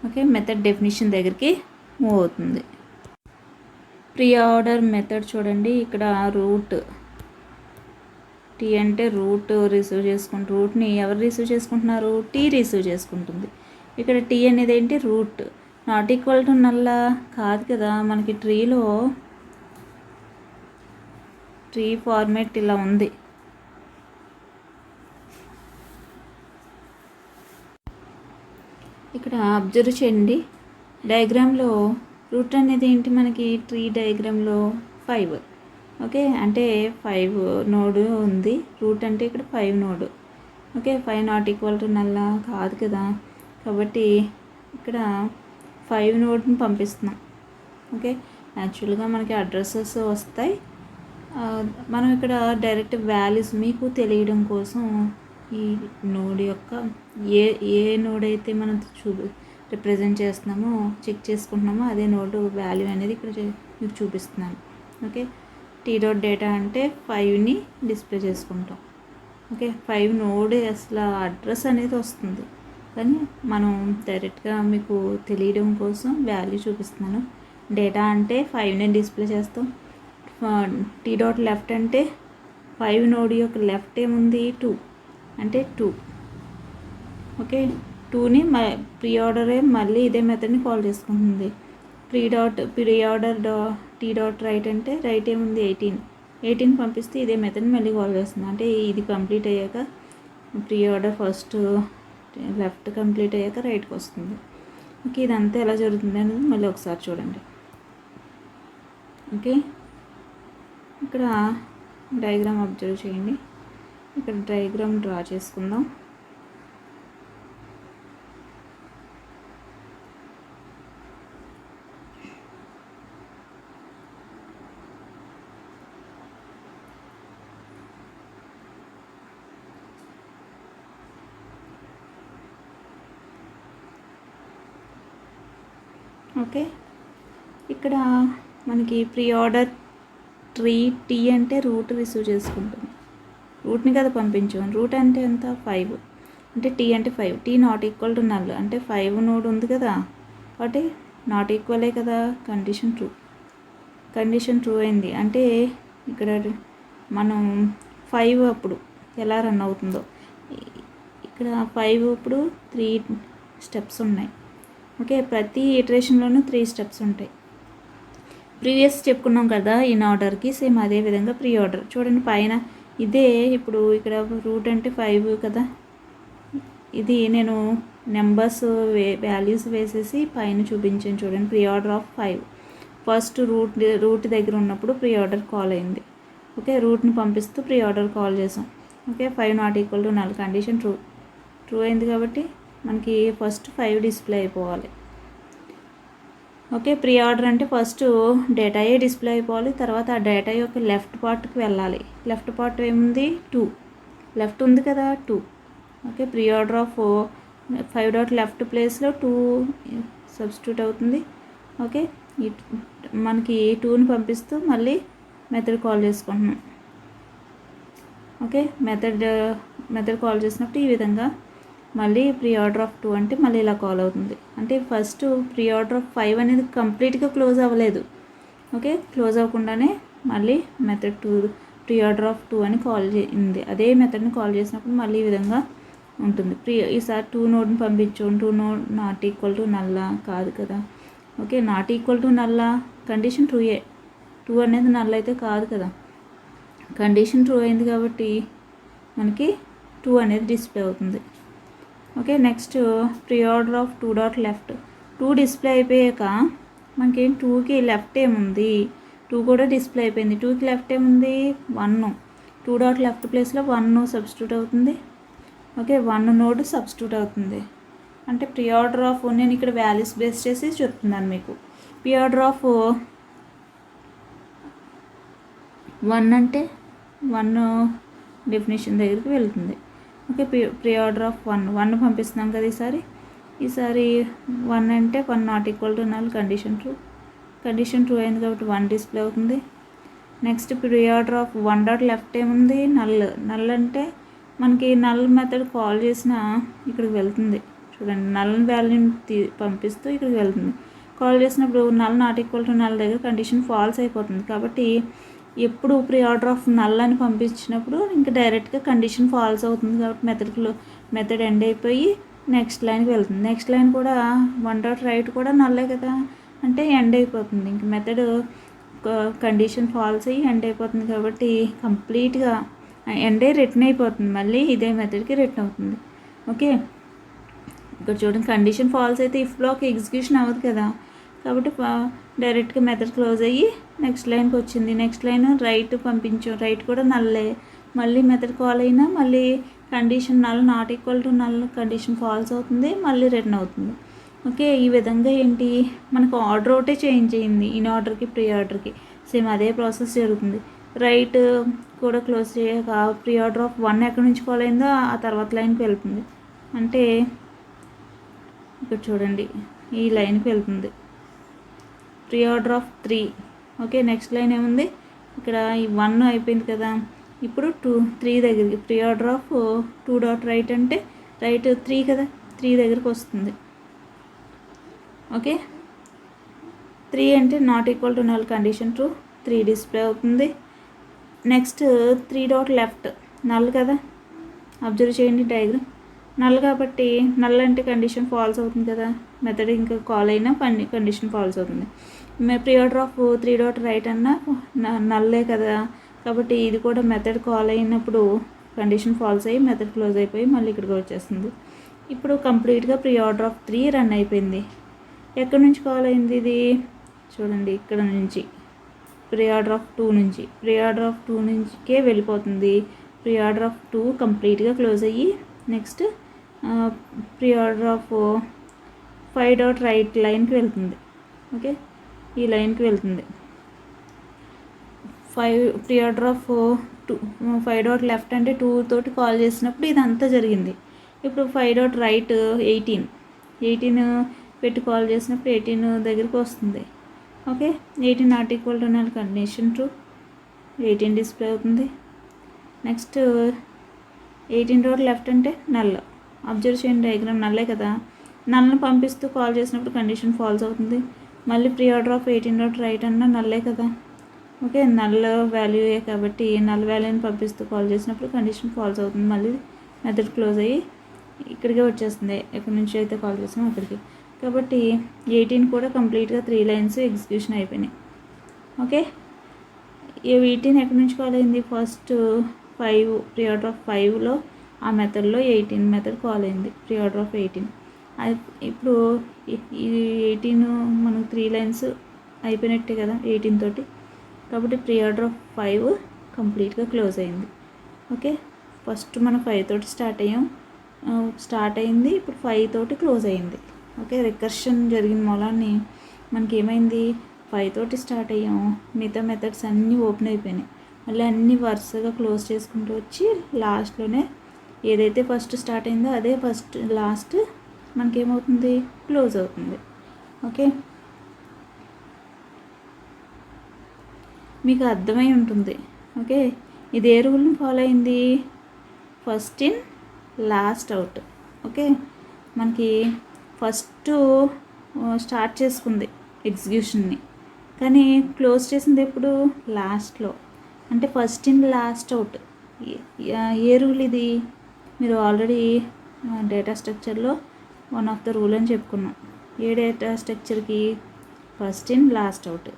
ఓకే, మెథడ్ డెఫినిషన్ దగ్గరికి మూవ్ అవుతుంది. ప్రీ ఆర్డర్ మెథడ్ చూడండి, ఇక్కడ రూట్ టీ అంటే రూట్ రిసీవ్ రూట్ని ఎవరు రిసీవ్ చేసుకుంటున్నారు, టీ రిసీవ్ చేసుకుంటుంది. ఇక్కడ టీ అనేది ఏంటి రూట్, నాట్ ఈక్వల్ టు నల్లా కాదు కదా, మనకి ట్రీలో ట్రీ ఫార్మేట్ ఇలా ఉంది. ఇక్కడ అబ్జర్వ్ చేయండి, డయాగ్రామ్లో రూట్ అనేది ఏంటి మనకి ట్రీ డయాగ్రామ్లో 5. ఓకే, అంటే 5 నోడ్ ఉంది, రూట్ అంటే ఇక్కడ 5 node. Okay, 5 not equal to నల్లా కాదు కదా, కాబట్టి ఇక్కడ 5 నోడ్ని పంపిస్తున్నాం. ఓకే, యాక్చువల్గా మనకి అడ్రస్సెస్ వస్తాయి. మనం ఇక్కడ డైరెక్ట్ వాల్యూస్ మీకు తెలియడం కోసం ఈ నోడ్ యొక్క ఏ నోడ్ అయితే మనం రిప్రజెంట్ చేస్తున్నామో చెక్ చేసుకుంటున్నామో అదే నోడ్ వాల్యూ అనేది ఇక్కడ మీకు చూపిస్తున్నాను. ఓకే, టీ డాట్ డేటా అంటే 5ని డిస్ప్లే చేసుకుంటాం. ఓకే, 5 నోడ్ అసలు అడ్రస్ అనేది వస్తుంది, కానీ మనం డైరెక్ట్గా మీకు తెలియడం కోసం వాల్యూ చూపిస్తున్నాను. డేటా అంటే 5ని డిస్ప్లే చేస్తాం. టీ డాట్ లెఫ్ట్ అంటే 5 నోడ్ యొక్క లెఫ్ట్ ఏముంది 2 అంటే 2. ఓకే, 2ని ప్రీ ఆర్డరే మళ్ళీ ఇదే మెథడ్ని కాల్ చేసుకుంటుంది. Pre order T dot right అంటే రైట్ ఏముంది 18 పంపిస్తే ఇదే మెథడ్ని మళ్ళీ కాల్ చేస్తుంది. అంటే ఇది కంప్లీట్ అయ్యాక pre order first left complete అయ్యాక రైట్కి వస్తుంది. ఓకే, ఇదంతా ఎలా జరుగుతుంది అనేది మళ్ళీ ఒకసారి చూడండి. ఓకే, ఇక్కడ డయాగ్రామ్ అబ్జర్వ్ చేయండి. ఇక్కడ డయాగ్రామ్ డ్రా చేసుకుందాం. ఓకే, ఇక్కడ మనకి ప్రీ ఆర్డర్ టీ అంటే రూట్ రిసీవ్ చేసుకుంటుంది. రూట్ని కదా పంపించాం, రూట్ అంటే ఎంత 5 అంటే టీ అంటే 5. T not equal to null అంటే 5 నోడ్ ఉంది కదా, కాబట్టి నాట్ ఈక్వలే కదా, కండిషన్ ట్రూ. కండిషన్ ట్రూ అయింది అంటే ఇక్కడ మనం 5 అప్పుడు ఎలా రన్ అవుతుందో, ఇక్కడ 5 ఇప్పుడు 3 స్టెప్స్ ఉన్నాయి. ఓకే, ప్రతి ఇటరేషన్లోనూ 3 స్టెప్స్ ఉంటాయి. ప్రీవియస్ చెప్పుకున్నాం కదా ఇన్ ఆర్డర్కి, సేమ్ అదే విధంగా ప్రీ ఆర్డర్. చూడండి పైన ఇదే, ఇప్పుడు ఇక్కడ రూట్ అంటే 5 కదా, ఇది నేను నెంబర్స్ వాల్యూస్ వేసేసి పైన చూపించాను చూడండి. Pre order of 5 first root దగ్గర ఉన్నప్పుడు ప్రీ ఆర్డర్ కాల్ అయింది. ఓకే, రూట్ని పంపిస్తూ ప్రీ ఆర్డర్ కాల్ చేసాం. Okay, 5 not equal to null, condition true అయింది కాబట్టి మనకి ఫస్ట్ 5 డిస్ప్లే అయిపోవాలి. ఓకే, ప్రీ ఆర్డర్ అంటే ఫస్ట్ డేటాయే డిస్ప్లే అయిపోవాలి. తర్వాత ఆ డేటా యొక్క లెఫ్ట్ పార్ట్కి వెళ్ళాలి. లెఫ్ట్ పార్ట్ ఏముంది, 2 లెఫ్ట్ ఉంది కదా, 2. Okay, pre order of 5 dot left ప్లేస్లో 2 సబ్స్టిట్యూట్ అవుతుంది. ఓకే, మనకి 2ని పంపిస్తూ మళ్ళీ మెథడ్ కాల్ చేసుకుంటున్నాం. ఓకే, మెథడ్ కాల్ చేసినప్పుడు ఈ విధంగా మళ్ళీ ప్రీ ఆర్డర్ ఆఫ్ 2 అంటే మళ్ళీ ఇలా కాల్ అవుతుంది. అంటే ఫస్ట్ ప్రీ ఆర్డర్ ఆఫ్ 5 అనేది కంప్లీట్గా క్లోజ్ అవ్వలేదు. ఓకే, క్లోజ్ అవ్వకుండానే మళ్ళీ మెథడ్ 2 ప్రీ ఆర్డర్ ఆఫ్ 2 అని కాల్ చేయింది. అదే మెథడ్ని కాల్ చేసినప్పుడు మళ్ళీ ఈ విధంగా ఉంటుంది. ఈసారి 2 నోడ్ని పంపించు. 2 నోడ్ నాట్ ఈక్వల్ టు నల్లా కాదు కదా. ఓకే, నాట్ ఈక్వల్ టు నల్లా, కండిషన్ ట్రూయే. 2 అనేది నల్ అయితే కాదు కదా, కండిషన్ ట్రూ అయింది కాబట్టి మనకి 2 అనేది డిస్ప్లే అవుతుంది. Okay, next pre order of 2 dot left. 2 display అయిపోయాక మనకి 2కి లెఫ్ట్ ఏముంది, 2 కూడా డిస్ప్లే అయిపోయింది. 2కి లెఫ్ట్ ఏముంది, 1. 2 డాట్ లెఫ్ట్ ప్లేస్లో 1 సబ్స్టిట్యూట్ అవుతుంది. ఓకే, 1 నోడ్ సబ్స్టిట్యూట్ అవుతుంది. అంటే ప్రీ ఆర్డర్ ఆఫ్, నేను ఇక్కడ వాల్యూస్ బేస్ చేసి చెప్తున్నాను మీకు. ప్రీ ఆర్డర్ ఆఫ్ 1 అంటే 1 డెఫినేషన్ దగ్గరికి వెళ్తుంది. ఓకే, ప్రీ ఆర్డర్ ఆఫ్ 1 పంపిస్తున్నాం కదా ఈసారి 1 అంటే 1 not equal to null, condition true అయింది కాబట్టి 1 డిస్ప్లే అవుతుంది. Next pre order of 1 dot left ఏముంది, నల్ అంటే మనకి నల్ మెథడ్ కాల్ చేసిన ఇక్కడికి వెళ్తుంది. చూడండి, నల్ వాల్యూని పంపిస్తూ ఇక్కడికి వెళ్తుంది. కాల్ చేసినప్పుడు null not equal to null దగ్గర కండిషన్ ఫాల్స్ అయిపోతుంది. కాబట్టి ఎప్పుడు ప్రీ ఆర్డర్ ఆఫ్ నల్ అని పంపించినప్పుడు ఇంకా డైరెక్ట్గా కండిషన్ ఫాల్స్ అవుతుంది. కాబట్టి మెథడ్ ఎండ్ అయిపోయి నెక్స్ట్ లైన్కి వెళ్తుంది. నెక్స్ట్ లైన్ కూడా 1 డాట్ రైట్ కూడా నల్లే కదా, అంటే ఎండ్ అయిపోతుంది. ఇంక మెథడ్ కండిషన్ ఫాల్స్ అయ్యి ఎండ్ అయిపోతుంది. కాబట్టి కంప్లీట్గా ఎండే రిటర్న్ అయిపోతుంది, మళ్ళీ ఇదే మెథడ్కి రిటర్న్ అవుతుంది. ఓకే, ఇక్కడ చూడండి, కండిషన్ ఫాల్స్ అయితే ఇఫ్ బ్లాక్ ఎగ్జిక్యూషన్ అవ్వదు కదా, కాబట్టి డైరెక్ట్గా మెథడ్ క్లోజ్ అయ్యి నెక్స్ట్ లైన్కి వచ్చింది. నెక్స్ట్ లైన్ రైట్ పంపించాం, రైట్ కూడా నల్లే, మళ్ళీ మెథడ్ కాల్ అయినా మళ్ళీ condition null not equal to null, condition false అవుతుంది, మళ్ళీ రిటర్న్ అవుతుంది. ఓకే, ఈ విధంగా ఏంటి మనకు ఆర్డర్ ఒకటే చేంజ్ అయింది. ఇన్ ఆర్డర్కి ప్రీ ఆర్డర్కి సేమ్ అదే ప్రాసెస్ జరుగుతుంది. రైట్ కూడా క్లోజ్ చేయక ప్రీ ఆర్డర్ ఆఫ్ 1 ఎక్కడి నుంచి కాల్ అయిందో ఆ తర్వాత లైన్కి వెళ్తుంది. అంటే ఇక్కడ చూడండి, ఈ లైన్కి వెళ్తుంది. Pre order of 3. Okay, next line ఏముంది, ఇక్కడ ఈ 1 అయిపోయింది కదా, ఇప్పుడు 3 దగ్గరికి pre order of 2 dot right అంటే రైట్ 3 కదా, 3 దగ్గరికి వస్తుంది. ఓకే, 3 అంటే not equal to null, condition true, 3 display అవుతుంది. నెక్స్ట్ 3 డాట్ లెఫ్ట్ నల్ కదా, అబ్జర్వ్ చేయండి డయాగ్రామ్, నల్ కాబట్టి నల్ అంటే కండిషన్ ఫాల్స్ అవుతుంది కదా, మెథడ్ ఇంకా కాల్ అయినా కండిషన్ ఫాల్స్ అవుతుంది. Pre order of 3 dot right అన్నా నల్లే కదా, కాబట్టి ఇది కూడా మెథడ్ కాల్ అయినప్పుడు కండిషన్ ఫాల్స్ అయ్యి మెథడ్ క్లోజ్ అయిపోయి మళ్ళీ ఇక్కడికి వచ్చేస్తుంది. ఇప్పుడు కంప్లీట్గా ప్రీ ఆర్డర్ ఆఫ్ 3 రన్ అయిపోయింది. ఎక్కడి నుంచి కాల్ అయింది ఇది చూడండి, ఇక్కడ నుంచి ప్రీ ఆర్డర్ ఆఫ్ 2 నుంచి, ప్రీ ఆర్డర్ ఆఫ్ 2 నుంచికే వెళ్ళిపోతుంది. ప్రీ ఆర్డర్ ఆఫ్ 2 కంప్లీట్గా క్లోజ్ అయ్యి next pre order of 5 dot right లైన్కి వెళ్తుంది. ఓకే, ఈ లైన్కి వెళ్తుంది. 5 pre order of 5 dot left అంటే 2 తోటి కాల్ చేసినప్పుడు ఇదంతా జరిగింది. ఇప్పుడు 5 డాట్ రైట్ 18 పెట్టి కాల్ చేసినప్పుడు 18 దగ్గరికి వస్తుంది. Okay, 18 not equal to null, condition true, 18 display అవుతుంది. నెక్స్ట్ 18 డాట్ లెఫ్ట్ అంటే నల్, అబ్జర్వ్ చేయండి డయాగ్రామ్, నల్లే కదా, నల్ని పంపిస్తూ కాల్ చేసినప్పుడు కండిషన్ ఫాల్స్ అవుతుంది. మళ్ళీ pre order of 18 dot right అన్న నల్లే కదా, ఓకే, నల్ వాల్యూయే కాబట్టి నల్ వాల్యూని పంపిస్తూ కాల్ చేసినప్పుడు కండిషన్ ఫాల్స్ అవుతుంది. మళ్ళీ మెథడ్ క్లోజ్ అయ్యి ఇక్కడికే వచ్చేస్తుంది, ఎక్కడి నుంచి అయితే కాల్ చేసామో అక్కడికి. కాబట్టి 18 కూడా కంప్లీట్గా 3 లైన్స్ ఎగ్జిక్యూషన్ అయిపోయినాయి. ఓకే, ఈ 18 ఎక్కడి నుంచి కాల్ అయింది? ఫస్ట్ 5 ప్రీ ఆర్డర్ ఆఫ్ 5లో ఆ మెథడ్లో 18 మెథడ్ కాల్ అయింది, ప్రీ ఆర్డర్ ఆఫ్ 18. ఇప్పుడు ఈ 18 మనకు 3 లైన్స్ అయిపోయినట్టే కదా 18 తోటి. కాబట్టి ప్రీ ఆర్డర్ ఆఫ్ 5 కంప్లీట్గా క్లోజ్ అయింది. ఓకే, ఫస్ట్ మనం 5 తోటి స్టార్ట్ అయింది, ఇప్పుడు 5 తోటి క్లోజ్ అయింది. ఓకే, రికర్షన్ జరిగిన మూలాన్ని మనకి ఏమైంది, 5 తోటి స్టార్ట్ అయ్యాం, మిగతా మెథడ్స్ అన్నీ ఓపెన్ అయిపోయినాయి. మళ్ళీ అన్నీ వరుసగా క్లోజ్ చేసుకుంటూ వచ్చి లాస్ట్లోనే ఏదైతే ఫస్ట్ స్టార్ట్ అయిందో అదే ఫస్ట్ లాస్ట్ మనకేమవుతుంది, క్లోజ్ అవుతుంది. ఓకే, మీకు అర్థమై ఉంటుంది. ఓకే, ఇది ఏ రూల్ని ఫాలో అయింది? First in last out. Okay, మనకి ఫస్ట్ స్టార్ట్ చేసుకుంది ఎగ్జిక్యూషన్ని, కానీ క్లోజ్ చేసింది ఎప్పుడు? లాస్ట్లో. అంటే ఫస్ట్ ఇన్ లాస్ట్ అవుట్. ఏ రూల్ ఇది? మీరు ఆల్రెడీ డేటా స్ట్రక్చర్లో వన్ ఆఫ్ ద రూల్ అని చెప్పుకున్నాం. ఏ డేటా స్ట్రక్చర్కి? First in last out.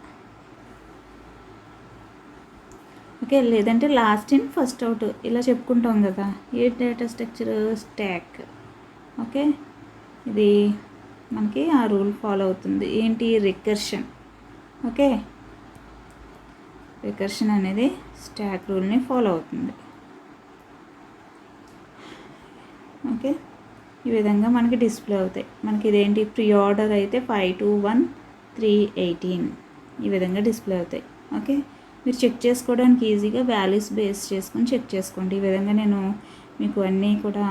Okay, లేదంటే లాస్ట్ ఇన్ ఫస్ట్ అవుట్ ఇలా చెప్పుకుంటాం కదా. ఏ డేటా స్ట్రక్చర్? స్టాక్. ఓకే, ఇది మనకి ఆ రూల్ ఫాలో అవుతుంది. ఏంటి? రికర్షన్. ఓకే, రికర్షన్ అనేది స్టాక్ రూల్ని ఫాలో అవుతుంది. ఓకే, ఈ విధంగా మనకి డిస్ప్లే అవుతాయి. మనకి ఇదేంటి? ప్రీ ఆర్డర్ అయితే 5 2 1 3 18 ఈ విధంగా డిస్ప్లే అవుతాయి. ఓకే, మీరు చెక్ చేసుకోవడానికి ఈజీగా వాల్యూస్ బేస్ చేసుకొని చెక్ చేసుకోండి. ఈ విధంగా నేను మీకు అన్నీ కూడా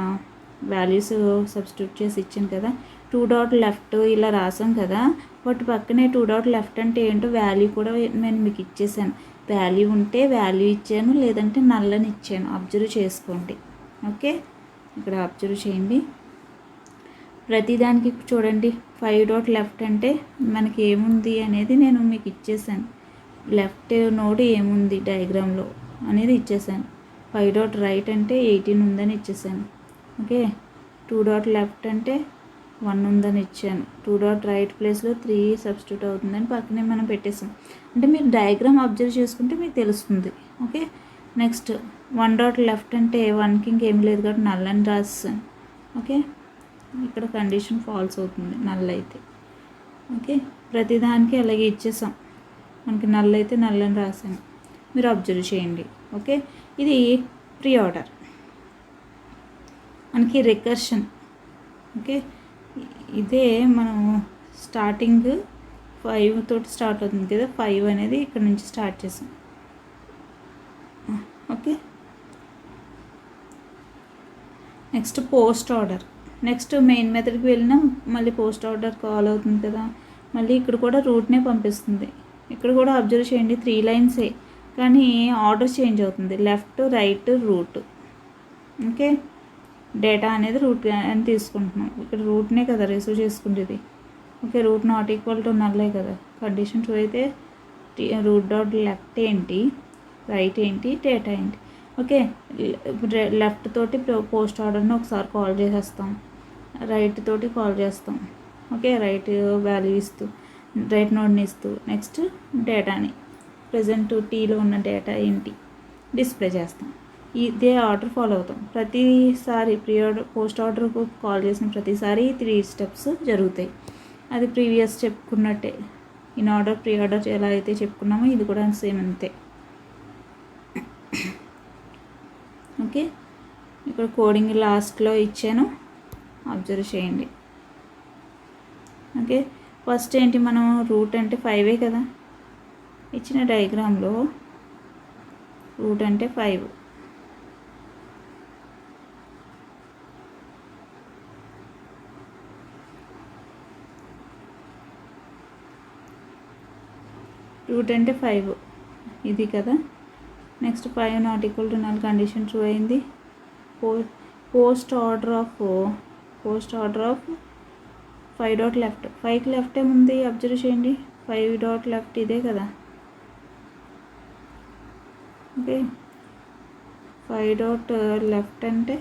వాల్యూస్ సబ్స్టిట్యూట్ చేసి ఇచ్చాను కదా. 2 డాట్ లెఫ్ట్ ఇలా రాసాం కదా, బట్ పక్కనే 2 డాట్ లెఫ్ట్ అంటే ఏంటో వాల్యూ కూడా నేను మీకు ఇచ్చేసాను. వాల్యూ ఉంటే వాల్యూ ఇచ్చాను, లేదంటే నల్లని ఇచ్చాను. అబ్జర్వ్ చేసుకోండి. ఓకే, ఇక్కడ అబ్జర్వ్ చేయండి. ప్రతిదానికి చూడండి, 5 డాట్ లెఫ్ట్ అంటే మనకి ఏముంది అనేది నేను మీకు ఇచ్చేసాను. లెఫ్ట్ నోడ్ ఏముంది డయాగ్రామ్లో అనేది ఇచ్చేసాను. 5 డాట్ రైట్ అంటే 18 ఉందని ఇచ్చేసాను. ఓకే, 2 డాట్ లెఫ్ట్ అంటే 1 ఉందని ఇచ్చాను. 2 డాట్ రైట్ ప్లేస్లో 3 సబ్స్టిట్యూట్ అవుతుందని పక్కనే మనం పెట్టేసాం. అంటే మీరు డయాగ్రామ్ అబ్జర్వ్ చేసుకుంటే మీకు తెలుస్తుంది. ఓకే, నెక్స్ట్ 1 డాట్ లెఫ్ట్ అంటే 1కి ఇంకేం లేదు కాబట్టి నల్ అని రాస్తాను. ఓకే, ఇక్కడ కండిషన్ ఫాల్స్ అవుతుంది నల్ అయితే. ఓకే, ప్రతిదానికి అలాగే ఇచ్చేసాం. మనకి నల్ అయితే నల్ అని రాసాను, మీరు అబ్జర్వ్ చేయండి. ఓకే, ఇది ప్రీ ఆర్డర్. మనకి రికర్షన్. ఓకే, ఇదే మనం స్టార్టింగ్ 5 తోటి స్టార్ట్ అవుతుంది కదా, 5 అనేది ఇక్కడ నుంచి స్టార్ట్ చేసాం. Okay, next post order. Next main మెథడ్కి వెళ్ళినా మళ్ళీ పోస్ట్ ఆర్డర్ కాల్ అవుతుంది కదా, మళ్ళీ ఇక్కడ కూడా రూట్నే పంపిస్తుంది. ఇక్కడ కూడా అబ్జర్వ్ చేయండి, 3 లైన్సే కానీ ఆర్డర్ చేంజ్ అవుతుంది, left right root. Okay, data అనేది రూట్ అని తీసుకుంటున్నాం. ఇక్కడ రూట్నే కదా రిసీవ్ చేసుకుంటుంది. Okay, root not equal to నల్లే కదా. కండిషన్ 2 అయితే రూట్ డాట్ లెఫ్ట్ ఏంటి, రైట్ ఏంటి, డేటా ఏంటి. ఓకే, లెఫ్ట్ తోటి పోస్ట్ ఆర్డర్ని ఒకసారి కాల్ చేసేస్తాం, రైట్ తోటి కాల్ చేస్తాం. ఓకే, రైట్ వాల్యూ ఇస్తూ రైట్ నోడ్ని ఇస్తూ నెక్స్ట్ డేటాని ప్రజెంట్ టీలో ఉన్న డేటా ఏంటి డిస్ప్లే చేస్తాం. ఇదే ఆర్డర్ ఫాలో అవుతాం. ప్రతిసారి ప్రీ ఆర్డర్ పోస్ట్ ఆర్డర్కు కాల్ చేసిన ప్రతిసారి 3 స్టెప్స్ జరుగుతాయి. అది ప్రీవియస్ చెప్పుకున్నట్టే. ఇన్ ఆర్డర్ ప్రీ ఆర్డర్ ఎలా అయితే చెప్పుకున్నామో ఇది కూడా సేమ్ అంతే. ఓకే, ఇక్కడ కోడింగ్ లాస్ట్లో ఇచ్చాను, అబ్జర్వ్ చేయండి. ఓకే, ఫస్ట్ ఏంటి, మనం రూట్ అంటే 5 కదా, ఇచ్చిన డయాగ్రామ్లో రూట్ అంటే 5. రూట్ అంటే 5 ఇది కదా. Next 5 not equal to null condition true అయింది. Post order of 5 dot left. 5కి లెఫ్ట్ ఏముంది అబ్జర్వ్ చేయండి. 5 డాట్ లెఫ్ట్ ఇదే కదా. ఓకే, 5 డాట్ లెఫ్ట్ అంటే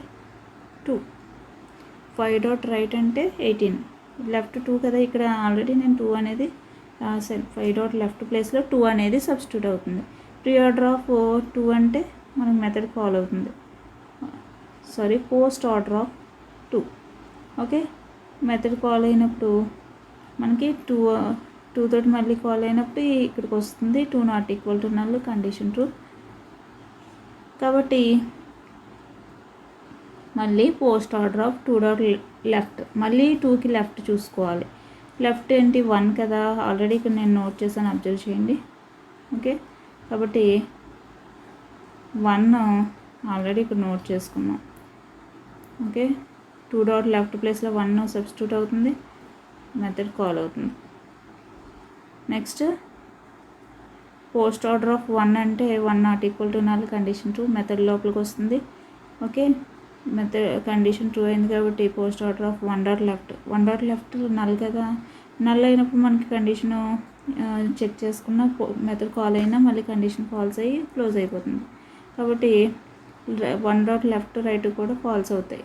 2, 5 డాట్ రైట్ అంటే 18. లెఫ్ట్ 2 కదా, ఇక్కడ ఆల్రెడీ నేను 2 అనేది రాశాను. 5 డాట్ లెఫ్ట్ ప్లేస్లో 2 అనేది సబ్స్టిట్యూట్ అవుతుంది. ప్రీ ఆర్డర్ ఆఫ్ 2 అంటే మనకు మెథడ్ కాల్ అవుతుంది. Sorry, post order of 2. Okay, method call అయినప్పుడు మనకి 2 తోటి మళ్ళీ కాల్ అయినప్పుడు ఇక్కడికి వస్తుంది 2 not equal to null, condition true. కాబట్టి మళ్ళీ post order of 2 dot left, మళ్ళీ 2కి లెఫ్ట్ చూసుకోవాలి. లెఫ్ట్ ఏంటి 1 కదా, ఆల్రెడీ ఇక్కడ నేను నోట్ చేశాను, అబ్జర్వ్ చేయండి. ఓకే, కాబట్టి 1 ఆల్రెడీ ఇక్కడ నోట్ చేసుకున్నాం. ఓకే, 2 డాట్ లెఫ్ట్ ప్లేస్లో 1 సబ్స్టిట్యూట్ అవుతుంది, మెథడ్ కాల్ అవుతుంది. నెక్స్ట్ పోస్ట్ ఆర్డర్ ఆఫ్ 1 అంటే 1 not equal to null, condition true, method లోపలికి వస్తుంది. ఓకే, మెథడ్ కండిషన్ ట్రూ అయింది కాబట్టి post order of 1 dot left, 1 dot left null కదా, నల్ అయినప్పుడు మనకి కండిషను చెక్ చేసుకున్న మెథడ్ కాల్ అయినా మళ్ళీ కండిషన్ ఫాల్స్ అయ్యి క్లోజ్ అయిపోతుంది. కాబట్టి 1 డాట్ లెఫ్ట్ రైట్ కూడా ఫాల్స్ అవుతాయి,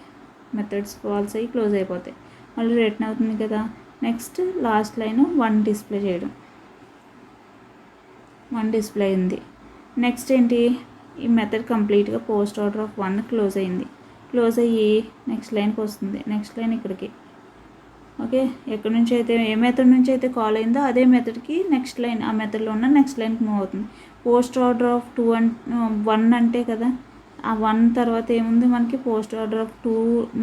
మెథడ్స్ ఫాల్స్ అయ్యి క్లోజ్ అయిపోతాయి, మళ్ళీ రిటర్న్ అవుతుంది కదా. నెక్స్ట్ లాస్ట్ లైన్ 1 డిస్ప్లే చేయడం, 1 డిస్ప్లే అయింది. నెక్స్ట్ ఏంటి, ఈ మెథడ్ కంప్లీట్గా పోస్ట్ ఆర్డర్ ఆఫ్ 1 క్లోజ్ అయింది. క్లోజ్ అయ్యి నెక్స్ట్ లైన్కి వస్తుంది, నెక్స్ట్ లైన్ ఇక్కడికి. ఓకే, ఎక్కడి నుంచి అయితే ఏ మెథడ్ నుంచి అయితే కాల్ అయిందో అదే మెథడ్కి నెక్స్ట్ లైన్, ఆ మెథడ్లో ఉన్న నెక్స్ట్ లైన్కి మూవ్ అవుతుంది. పోస్ట్ ఆర్డర్ ఆఫ్ 1 అంటే కదా, ఆ 1 తర్వాత ఏముంది మనకి పోస్ట్ ఆర్డర్ ఆఫ్ 2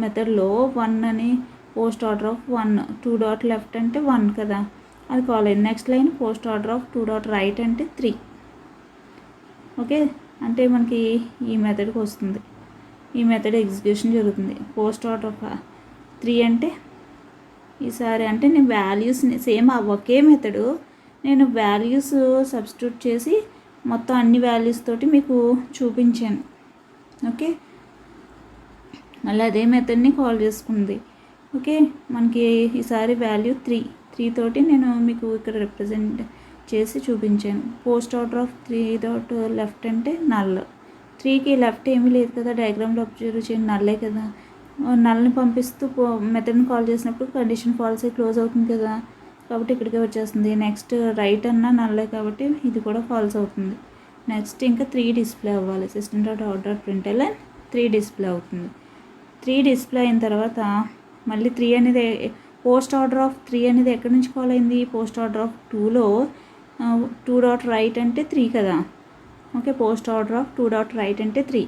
మెథడ్లో 1 అని post order of 1, 2 dot left అంటే 1 కదా, అది కాల్ అయింది. Next line post order of 2 dot right అంటే 3. ఓకే, అంటే మనకి ఈ మెథడ్కి వస్తుంది, ఈ మెథడ్ ఎగ్జిక్యూషన్ జరుగుతుంది. పోస్ట్ ఆర్డర్ ఆఫ్ 3 అంటే ఈసారి అంటే నేను వాల్యూస్ని సేమ్ ఒకే మెథడు నేను వాల్యూస్ సబ్స్టిట్యూట్ చేసి మొత్తం అన్ని వాల్యూస్ తోటి మీకు చూపించాను. ఓకే, మళ్ళీ అదే మెథడ్ని కాల్ చేసుకుంది. ఓకే, మనకి ఈసారి వాల్యూ 3 తోటి నేను మీకు ఇక్కడ రిప్రజెంట్ చేసి చూపించాను. Post order of 3 dot left అంటే నల్, 3కి లెఫ్ట్ ఏమీ లేదు కదా, డయాగ్రామ్లో అబ్జర్వ్ చేయండి, నల్లే కదా. నల్ని పంపిస్తూ మెథడ్ని కాల్ చేసినప్పుడు కండిషన్ ఫాల్స్ అయి క్లోజ్ అవుతుంది కదా, కాబట్టి ఇక్కడికే వచ్చేస్తుంది. నెక్స్ట్ రైట్ అన్న నల్లే కాబట్టి ఇది కూడా ఫాల్స్ అవుతుంది. నెక్స్ట్ ఇంకా 3 డిస్ప్లే అవ్వాలి, system dot out dot println 3 display అవుతుంది. 3 డిస్ప్లే అయిన తర్వాత మళ్ళీ 3 అనేది పోస్ట్ ఆర్డర్ ఆఫ్ 3 అనేది ఎక్కడి నుంచి కాల్ అయింది, పోస్ట్ ఆర్డర్ ఆఫ్ 2లో 2 డాట్ రైట్ అంటే 3 కదా. Okay, post order of 2 dot right అంటే 3,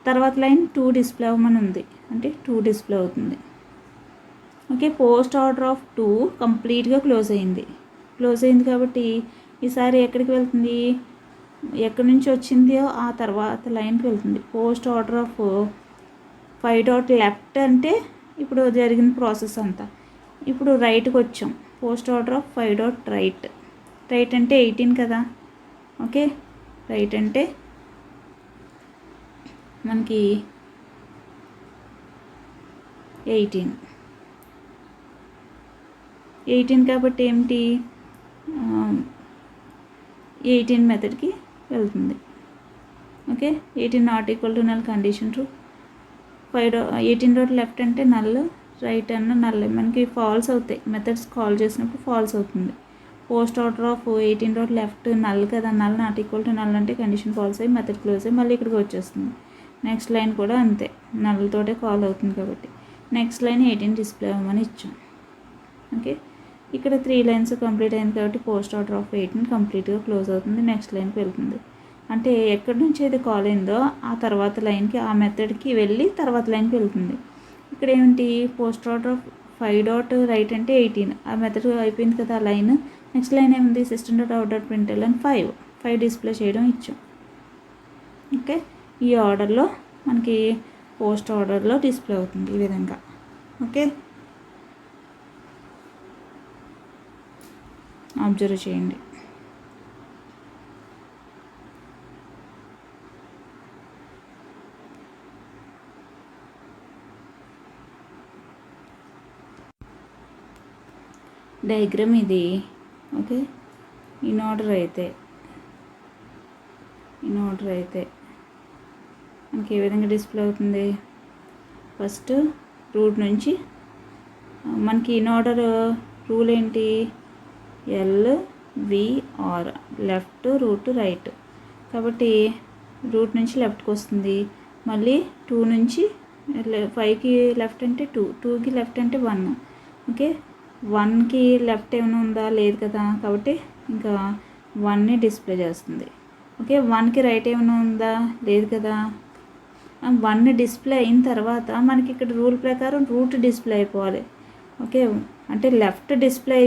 తర్వాత లైన్ 2 డిస్ప్లే అవ్వమని ఉంది అంటే 2 డిస్ప్లే అవుతుంది. ఓకే, పోస్ట్ ఆర్డర్ ఆఫ్ 2 కంప్లీట్గా క్లోజ్ అయింది కాబట్టి ఈసారి ఎక్కడికి వెళ్తుంది, ఎక్కడి నుంచి వచ్చిందో ఆ తర్వాత లైన్కి వెళ్తుంది. Post order of 5 dot left అంటే ఇప్పుడు జరిగిన ప్రాసెస్ అంతా. ఇప్పుడు రైట్కి వచ్చాం, post order of 5 dot right, right అంటే 18 కదా. ఓకే, రైట్ అంటే మనకి 18 కాబట్టి ఏమిటి 18 మెథడ్కి వెళ్తుంది. Okay, 18 not equal to null, condition true. 18 dot left అంటే నల్, రైట్ అన్న నల్, మనకి ఫాల్స్ అవుతాయి, మెథడ్స్ కాల్ చేసినప్పుడు ఫాల్స్ అవుతుంది. Post order of 18 dot left null కదా, null not equal to null అంటే కండిషన్ ఫాల్స్ అయ్యి మెథడ్ క్లోజ్ అయ్యి మళ్ళీ ఇక్కడికి వచ్చేస్తుంది. నెక్స్ట్ లైన్ కూడా అంతే, నల్తోటే కాల్ అవుతుంది కాబట్టి నెక్స్ట్ లైన్ 18 డిస్ప్లే అవ్వమని ఇచ్చాం. ఓకే, ఇక్కడ 3 లైన్స్ కంప్లీట్ అయింది కాబట్టి పోస్ట్ ఆర్డర్ ఆఫ్ 18 కంప్లీట్గా క్లోజ్ అవుతుంది, నెక్స్ట్ లైన్కి వెళ్తుంది. అంటే ఎక్కడి నుంచి అయితే కాల్ అయిందో ఆ తర్వాత లైన్కి, ఆ మెథడ్కి వెళ్ళి తర్వాత లైన్కి వెళ్తుంది. ఇక్కడ ఏంటి, post order of 5 dot right అంటే 18, ఆ మెథడ్ అయిపోయింది కదా ఆ లైన్. నెక్స్ట్ లైన్ ఏముంది, system dot out dot println 5 display చేయడం ఇచ్చాం. ఓకే, ఈ ఆర్డర్లో మనకి పోస్ట్ ఆర్డర్లో డిస్ప్లే అవుతుంది ఈ విధంగా. ఓకే, అబ్జర్వ్ చేయండి. డయాగ్రామ్ ఇది. ఓకే, ఇన్ ఆర్డర్ అయితే ఇన్ ఆర్డర్ అయితే మనకి ఏ విధంగా డిస్ప్లే అవుతుంది. ఫస్ట్ రూట్ నుంచి మనకి ఇన్ ఆర్డర్ రూల్ ఏంటి, LVR, లెఫ్ట్ రూట్ రైట్. కాబట్టి రూట్ నుంచి లెఫ్ట్కి వస్తుంది. మళ్ళీ 2 నుంచి 5కి లెఫ్ట్ అంటే 2, 2కి లెఫ్ట్ అంటే 1. ఓకే, 1కి లెఫ్ట్ ఏమైనా ఉందా, లేదు కదా, కాబట్టి ఇంకా 1ని డిస్ప్లే చేస్తుంది. ఓకే, 1కి రైట్ ఏమైనా ఉందా, లేదు కదా. 1 డిస్ప్లే అయిన తర్వాత మనకి ఇక్కడ రూల్ ప్రకారం రూట్ డిస్ప్లే అయిపోవాలి. ఓకే, అంటే లెఫ్ట్ డిస్ప్లే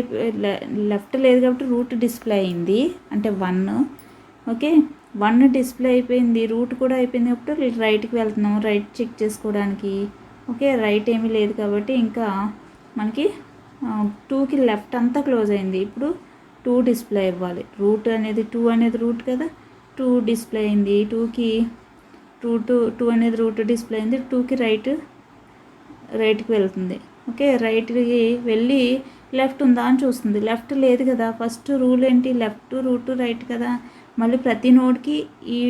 లెఫ్ట్ లేదు కాబట్టి రూట్ డిస్ప్లే అయింది అంటే 1. ఓకే, 1 డిస్ప్లే అయిపోయింది, రూట్ కూడా అయిపోయింది కాబట్టి రైట్కి వెళ్తున్నాం రైట్ చెక్ చేసుకోవడానికి. ఓకే, రైట్ ఏమీ లేదు కాబట్టి ఇంకా మనకి 2కి లెఫ్ట్ అంతా క్లోజ్ అయింది. ఇప్పుడు 2 డిస్ప్లే ఇవ్వాలి. రూట్ అనేది 2 అనేది రూట్ కదా, 2 డిస్ప్లే అయింది. 2 అనేది రూట్ డిస్ప్లే అయింది. 2కి రైట్కి వెళ్తుంది. ఓకే, రైట్కి వెళ్ళి లెఫ్ట్ ఉందా అని చూస్తుంది. లెఫ్ట్ లేదు కదా. ఫస్ట్ రూల్ ఏంటి, లెఫ్ట్ రూట్ రైట్ కదా. మళ్ళీ ప్రతి నోడ్కి ఈ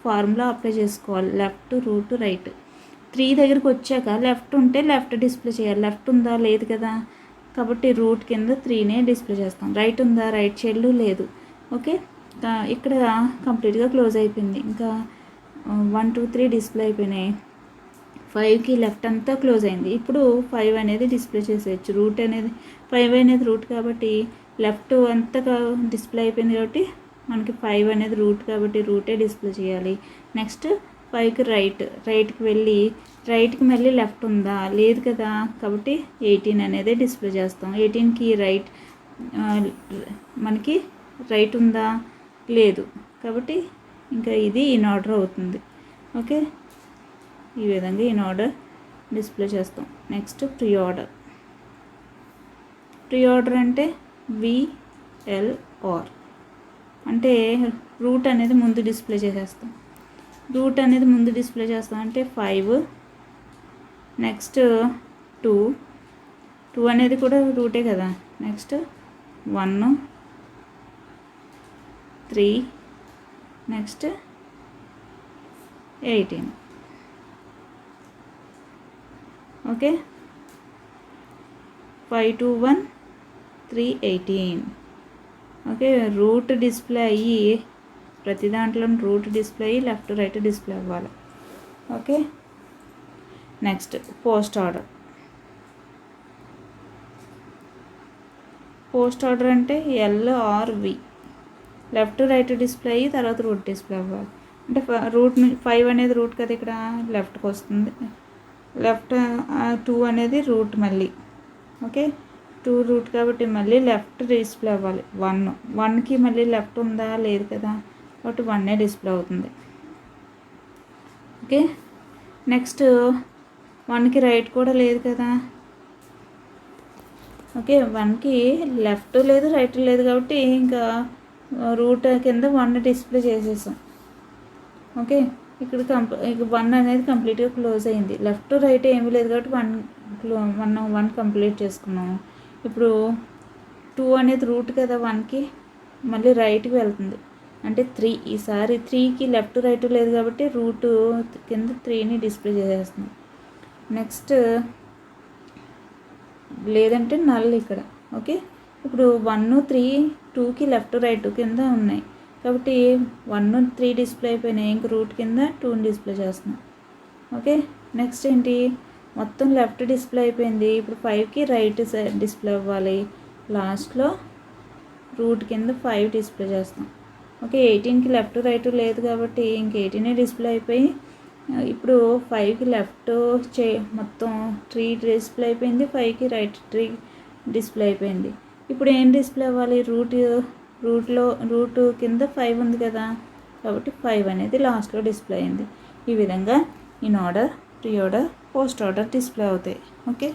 ఫార్ములా అప్లై చేసుకోవాలి, లెఫ్ట్ రూట్ రైట్. 3 దగ్గరికి వచ్చాక లెఫ్ట్ ఉంటే లెఫ్ట్ డిస్ప్లే చేయాలి. లెఫ్ట్ ఉందా, లేదు కదా, కాబట్టి రూట్ కింద 3నే డిస్ప్లే చేస్తాం. రైట్ ఉందా, రైట్ చెల్లు లేదు. ఓకే, ఇక్కడ కంప్లీట్గా క్లోజ్ అయిపోయింది. ఇంకా 1, 2, 3 డిస్ప్లే అయిపోయినాయి. 5కి లెఫ్ట్ అంతా క్లోజ్ అయింది. ఇప్పుడు 5 అనేది డిస్ప్లే చేసేయచ్చు. 5 అనేది రూట్ కాబట్టి లెఫ్ట్ అంతా డిస్ప్లే అయిపోయింది కాబట్టి మనకి 5 అనేది రూట్ కాబట్టి రూటే డిస్ప్లే చేయాలి. నెక్స్ట్ 5కి రైట్కి వెళ్ళి రైట్కి మళ్ళీ లెఫ్ట్ ఉందా, లేదు కదా, కాబట్టి 18 అనేది డిస్ప్లే చేస్తాం. 18కి మనకి రైట్ ఉందా, లేదు, కాబట్టి ఇంకా ఇది ఇన్ ఆర్డర్ అవుతుంది. ఓకే, ఈ విధంగా ఇన్ ఆర్డర్ డిస్ప్లే చేస్తాం. నెక్స్ట్ ప్రీ ఆర్డర్ అంటే VLR అంటే రూట్ అనేది ముందు డిస్ప్లే చేసేస్తాం. అంటే 5, నెక్స్ట్ 2 అనేది కూడా రూటే కదా. Next 1, 3, next 18. Okay, 5, 2, 1, 3, 18. Okay, root display అయ్యి ప్రతి దాంట్లో రూట్ డిస్ప్లే అయ్యి లెఫ్ట్ రైట్ డిస్ప్లే అవ్వాలి. ఓకే, నెక్స్ట్ పోస్ట్ ఆర్డర్ అంటే LRV, లెఫ్ట్ రైట్ డిస్ప్లే అయ్యి తర్వాత రూట్ డిస్ప్లే అవ్వాలి. అంటే 5 అనేది రూట్ కదా, ఇక్కడ లెఫ్ట్కి వస్తుంది. లెఫ్ట్ 2 అనేది రూట్ మళ్ళీ. ఓకే, 2 రూట్ కాబట్టి మళ్ళీ లెఫ్ట్ డిస్ప్లే అవ్వాలి. 1కి మళ్ళీ లెఫ్ట్ ఉందా, లేదు కదా, కాబట్టి 1నే డిస్ప్లే అవుతుంది. ఓకే, నెక్స్ట్ 1కి రైట్ కూడా లేదు కదా. ఓకే, 1కి లెఫ్ట్ లేదు రైట్ లేదు కాబట్టి ఇంకా రూట్ కింద 1 డిస్ప్లే చేసేసాం. ఓకే, ఇక్కడ 1 అనేది కంప్లీట్గా క్లోజ్ అయింది. లెఫ్ట్ రైట్ ఏమీ లేదు కాబట్టి 1 కంప్లీట్ చేసుకున్నాము. ఇప్పుడు 2 అనేది రూట్ కదా, 1కి మళ్ళీ రైట్కి వెళ్తుంది అంటే 3. ఈసారి 3కి లెఫ్ట్ రైట్ లేదు కాబట్టి రూట్ కింద 3ని డిస్ప్లే చేసేస్తుంది. నెక్స్ట్ లేదంటే నల్ ఇక్కడ. ఓకే, ఇప్పుడు 1, 3, 2కి లెఫ్ట్ రైట్ కింద ఉన్నాయి కాబట్టి 1, 3 డిస్ప్లే అయిపోయినాయి. ఇంక రూట్ కింద 2ని డిస్ప్లే చేస్తున్నాం. ఓకే, నెక్స్ట్ ఏంటి, మొత్తం లెఫ్ట్ డిస్ప్లే అయిపోయింది. ఇప్పుడు 5కి రైట్ డిస్ప్లే అవ్వాలి. లాస్ట్లో రూట్ కింద 5 డిస్ప్లే చేస్తాం. ఓకే, 18కి లెఫ్ట్ రైట్ లేదు కాబట్టి ఇంక 18 డిస్ప్లే అయిపోయి ఇప్పుడు 5కి లెఫ్ట్ మొత్తం 3 డిస్ప్లే అయిపోయింది. 5కి రైట్ 3 డిస్ప్లే అయిపోయింది. ఇప్పుడు ఏం డిస్ప్లే అవ్వాలి, రూట్ కింద 5 ఉంది కదా, కాబట్టి 5 అనేది లాస్ట్లో డిస్ప్లే అయింది. ఈ విధంగా in order, pre order, post order display అవుతాయి. ఓకే.